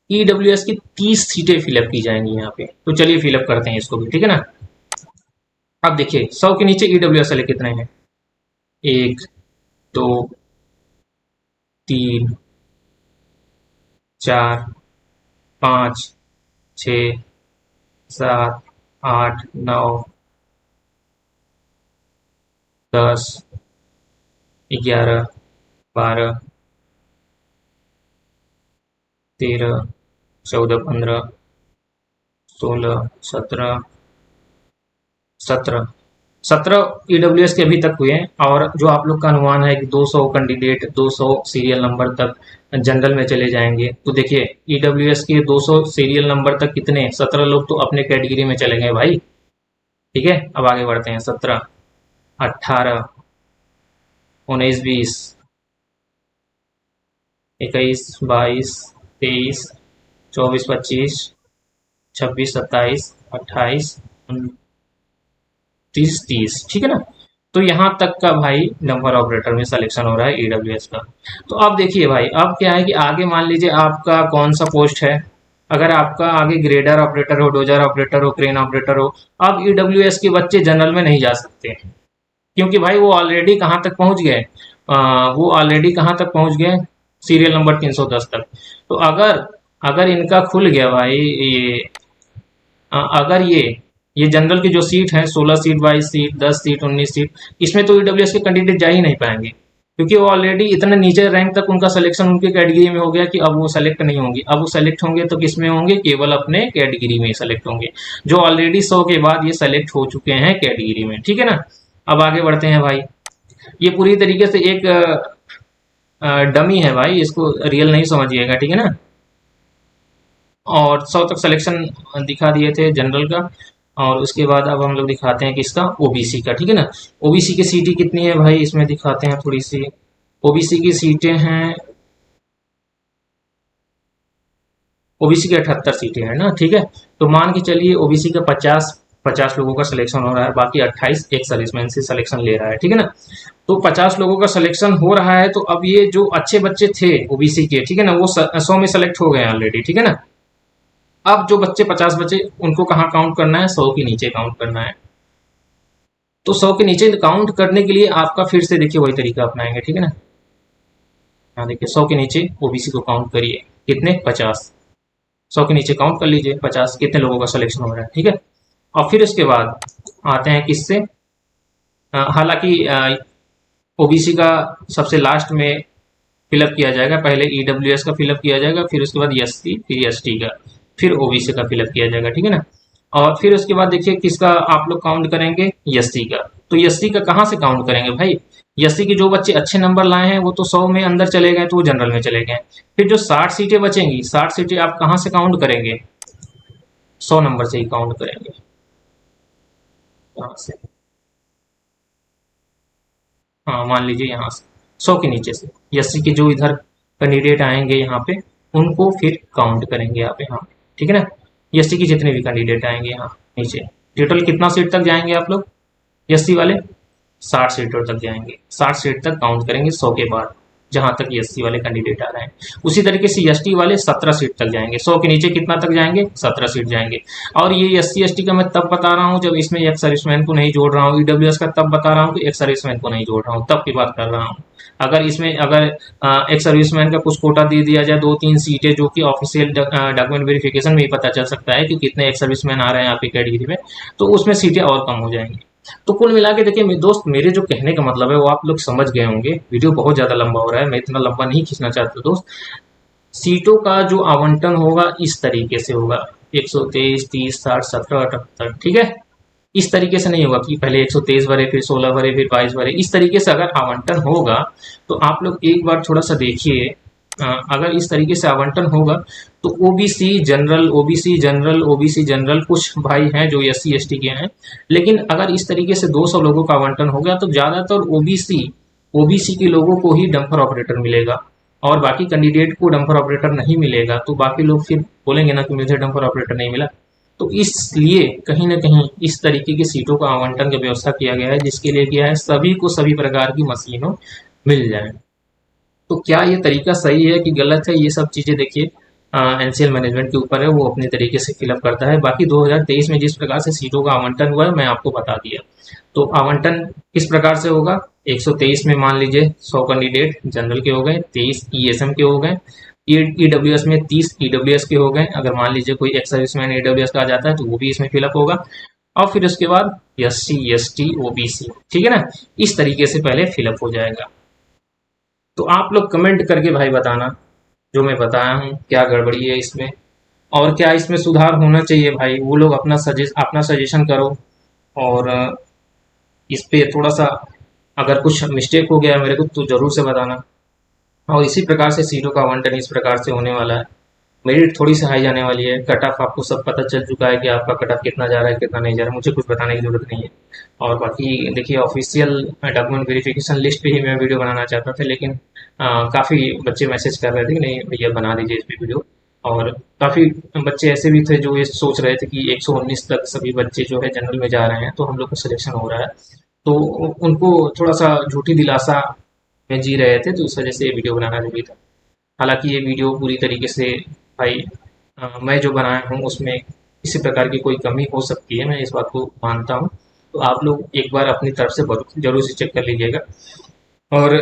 Speaker 1: ईडब्ल्यूएस की 30 सीटें फिलअप की जाएंगी यहाँ पे। तो चलिए फिलअप करते हैं इसको भी, ठीक है ना। अब देखिए 100 के नीचे ईडब्ल्यूएस वाले कितने हैं, 1, 2, 3, 4, 5, 6, 7, 8, 9, 10, 11, 12, 13, 14, 15, 16, 17, 17 ईडब्ल्यूएस के अभी तक हुए हैं। और जो आप लोग का अनुमान है कि 200 कैंडिडेट 200 सीरियल नंबर तक जनरल में चले जाएंगे, तो देखिए ईडब्ल्यूएस के 200 सीरियल नंबर तक कितने, 17 लोग तो अपने कैटेगरी में चले गए भाई, ठीक है। अब आगे बढ़ते हैं, 17, 18, 19, 20, 21, 22, 23, 24, 25, 26, 27, 28, 29, 30, ठीक है ना। तो यहाँ तक का भाई डंपर ऑपरेटर में सिलेक्शन हो रहा है ईडब्ल्यूएस का। तो अब देखिए भाई, अब क्या है कि आगे मान लीजिए आपका कौन सा पोस्ट है। अगर आपका आगे ग्रेडर ऑपरेटर हो, डोजर ऑपरेटर हो, क्रेन ऑपरेटर हो, अब ईडब्ल्यूएस के बच्चे जनरल में नहीं जा सकते, क्योंकि भाई वो ऑलरेडी कहाँ तक पहुंच गए, वो ऑलरेडी कहाँ तक पहुंच गए, सीरियल नंबर 310 तक। तो अगर अगर इनका खुल गया भाई ये, अगर ये जनरल की जो सीट है, 16 सीट, 22 सीट, 10 सीट, 19 सीट, इसमें तो ईडब्ल्यूएस के कैंडिडेट जा ही नहीं पाएंगे, क्योंकि वो ऑलरेडी इतने नीचे रैंक तक उनका सिलेक्शन उनके कैटेगरी में हो गया कि अब वो सेलेक्ट नहीं होंगे। अब वो सेलेक्ट होंगे तो किस में होंगे, केवल अपने कैटेगरी में सेलेक्ट होंगे, जो ऑलरेडी 100 के बाद ये सेलेक्ट हो चुके हैं कैटेगरी में, ठीक है ना। अब आगे बढ़ते हैं भाई। ये पूरी तरीके से एक डमी है भाई, इसको रियल नहीं समझिएगा, ठीक है ना। और 100 तक सिलेक्शन दिखा दिए थे जनरल का। और उसके बाद अब हम लोग दिखाते हैं किसका, ओबीसी का, ठीक है ना। ओबीसी की सीटें कितनी है भाई, इसमें दिखाते हैं थोड़ी सी। ओबीसी की सीटें हैं, ओबीसी की 78 सीटें हैं ना, ठीक है। तो मान के चलिए ओबीसी का 50 लोगों का सिलेक्शन हो रहा है, बाकी 28 एक सर्विसमैन से सिलेक्शन ले रहा है, ठीक है ना। तो 50 लोगों का सिलेक्शन हो रहा है, तो अब ये जो अच्छे बच्चे थे ओबीसी के, ठीक है ना, वो 100 में सेलेक्ट हो गए ऑलरेडी, ठीक है ना। अब जो बच्चे 50 बचे उनको कहाँ काउंट करना है, 100 के नीचे काउंट करना है। तो 100 के नीचे काउंट करने के लिए आपका फिर से देखिए वही तरीका अपनाएंगे, ठीक है ना। हाँ देखिए, 100 के नीचे ओबीसी को काउंट करिए, कितने, 50। 100 के नीचे काउंट कर लीजिए 50, कितने लोगों का सिलेक्शन हो रहा है, ठीक है। और फिर उसके बाद आते हैं किससे, हालांकि ओबीसी का सबसे लास्ट में फिलअप किया जाएगा, पहले ईडब्ल्यूएस का फिलअप किया जाएगा, फिर उसके बाद एससी, फिर एसटी का, फिर ओबीसी का फिलअप किया जाएगा, ठीक है ना। और फिर उसके बाद देखिए किसका आप लोग काउंट करेंगे, एससी का। तो एससी का कहाँ से काउंट करेंगे भाई, एससी के जो बच्चे अच्छे नंबर लाए हैं वो तो 100 में अंदर चले गए, तो वो जनरल में चले गए। फिर जो 60 सीटें बचेंगी, 60 सीटें आप कहाँ से काउंट करेंगे, 100 नंबर से ही काउंट करेंगे। कहाँ से, हाँ मान लीजिए यहाँ से 100 के नीचे से एससी के जो इधर कैंडिडेट आएंगे यहाँ पे, उनको फिर काउंट करेंगे यहाँ पे, हाँ ठीक है ना। एससी के जितने भी कैंडिडेट आएंगे यहाँ नीचे, टोटल कितना सीट तक जाएंगे आप लोग, एससी वाले 60 सीटों तक जाएंगे, 60 सीट तक काउंट करेंगे 100 के बाद, जहां तक एससी वाले कैंडिडेट आ रहे हैं। उसी तरीके से एसटी वाले 17 सीट तक जाएंगे, 100 के नीचे कितना तक जाएंगे, 17 सीट जाएंगे। और ये एससी एसटी का मैं तब बता रहा हूँ जब इसमें एक सर्विसमैन को नहीं जोड़ रहा हूँ, ईडब्ल्यूएस का तब बता रहा हूँ कि एक सर्विसमैन को नहीं जोड़ रहा हूँ, तब की बात कर रहा हूँ। अगर इसमें अगर एक सर्विसमैन का कुछ कोटा दे दिया जाए, 2-3 सीटें, जो कि ऑफिशियल डॉक्यूमेंट वेरिफिकेशन में ही पता चल सकता है कि कितने एक सर्विसमैन आ रहे हैं आपकी कैटेगरी में, तो उसमें सीटें और कम हो जाएंगी। तो कुल मिला के देखिए मेरे दोस्त, मेरे जो कहने का मतलब है वो आप लोग समझ गए होंगे। वीडियो बहुत ज़्यादा लंबा हो रहा है, मैं इतना लंबा नहीं खींचना चाहता दोस्त। सीटों का जो आवंटन होगा इस तरीके से होगा, 123, 30, 60, 17, 78, ठीक है। इस तरीके से नहीं होगा कि पहले 123 भरे, फिर 16 भरे, फिर 22 भरे। इस तरीके से अगर आवंटन होगा तो आप लोग एक बार थोड़ा सा देखिए, अगर इस तरीके से आवंटन होगा तो OBC general, OBC general, OBC general, कुछ भाई हैं जो एससी एसटी के हैं। लेकिन अगर इस तरीके से 200 लोगों का आवंटन हो गया तो ज्यादातर ओबीसी ओबीसी के लोगों को ही डंपर ऑपरेटर मिलेगा, और बाकी कैंडिडेट को डंपर ऑपरेटर नहीं मिलेगा। तो बाकी लोग फिर बोलेंगे ना कि मुझे डंपर ऑपरेटर नहीं मिला। तो इसलिए कहीं ना कहीं इस तरीके की सीटों का आवंटन की व्यवस्था किया गया है, जिसके लिए किया है सभी को सभी प्रकार की मशीनों मिल जाए। तो क्या ये तरीका सही है कि गलत है, ये सब चीज़ें देखिए एनसीएल मैनेजमेंट के ऊपर है, वो अपने तरीके से फिलअप करता है। बाकी 2023 में जिस प्रकार से सीटों का आवंटन हुआ है मैं आपको बता दिया। तो आवंटन किस प्रकार से होगा, 123 में मान लीजिए 100 कैंडिडेट जनरल के हो गए, 23 ईएसएम के हो गए, ईडब्ल्यूएस में 30 ईडब्ल्यूएस के हो गए। अगर मान लीजिए कोई एक्स सर्विसमैन ईडब्ल्यूएस का आ जाता है तो वो भी इसमें फिलअप होगा। और फिर उसके बाद एससी एसटी ओबीसी, ठीक है ना, इस तरीके से पहले फिलअप हो जाएगा। तो आप लोग कमेंट करके भाई बताना जो मैं बताया हूँ क्या गड़बड़ी है इसमें, और क्या इसमें सुधार होना चाहिए भाई, वो लोग अपना सजेशन करो। और इस पे थोड़ा सा अगर कुछ मिस्टेक हो गया मेरे को तो जरूर से बताना। और इसी प्रकार से सीटों का आवंटन इस प्रकार से होने वाला है। मेरिट थोड़ी सी हाई जाने वाली है, कट ऑफ आपको सब पता चल चुका है कि आपका कट ऑफ कितना जा रहा है कितना नहीं जा रहा है, मुझे कुछ बताने की जरूरत नहीं है। और बाकी देखिए ऑफिशियल डॉक्यूमेंट वेरिफिकेशन लिस्ट पे ही मैं वीडियो बनाना चाहता था, लेकिन काफ़ी बच्चे मैसेज कर रहे थे कि नहीं भैया बना दीजिए इस पे वीडियो। और काफ़ी बच्चे ऐसे भी थे जो ये सोच रहे थे कि 119 तक सभी बच्चे जो है जनरल में जा रहे हैं तो हम लोग का सिलेक्शन हो रहा है। तो उनको थोड़ा सा झूठी दिलासा में जी रहे थे, तो उस वजह से ये वीडियो बनाना जरूरी था। हालांकि ये वीडियो पूरी तरीके से भाई मैं जो बनाया हूँ उसमें किसी प्रकार की कोई कमी हो सकती है, मैं इस बात को मानता हूँ। तो आप लोग एक बार अपनी तरफ से जरूर से चेक कर लीजिएगा। और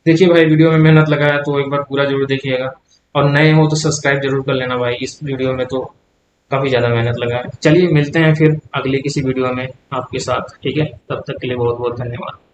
Speaker 1: देखिए भाई, वीडियो में मेहनत लगा है तो एक बार पूरा जरूर देखिएगा। और नए हो तो सब्सक्राइब जरूर कर लेना भाई, इस वीडियो में तो काफ़ी ज़्यादा मेहनत लगा है। चलिए मिलते हैं फिर अगले किसी वीडियो में आपके साथ, ठीक है? तब तक के लिए बहुत बहुत धन्यवाद।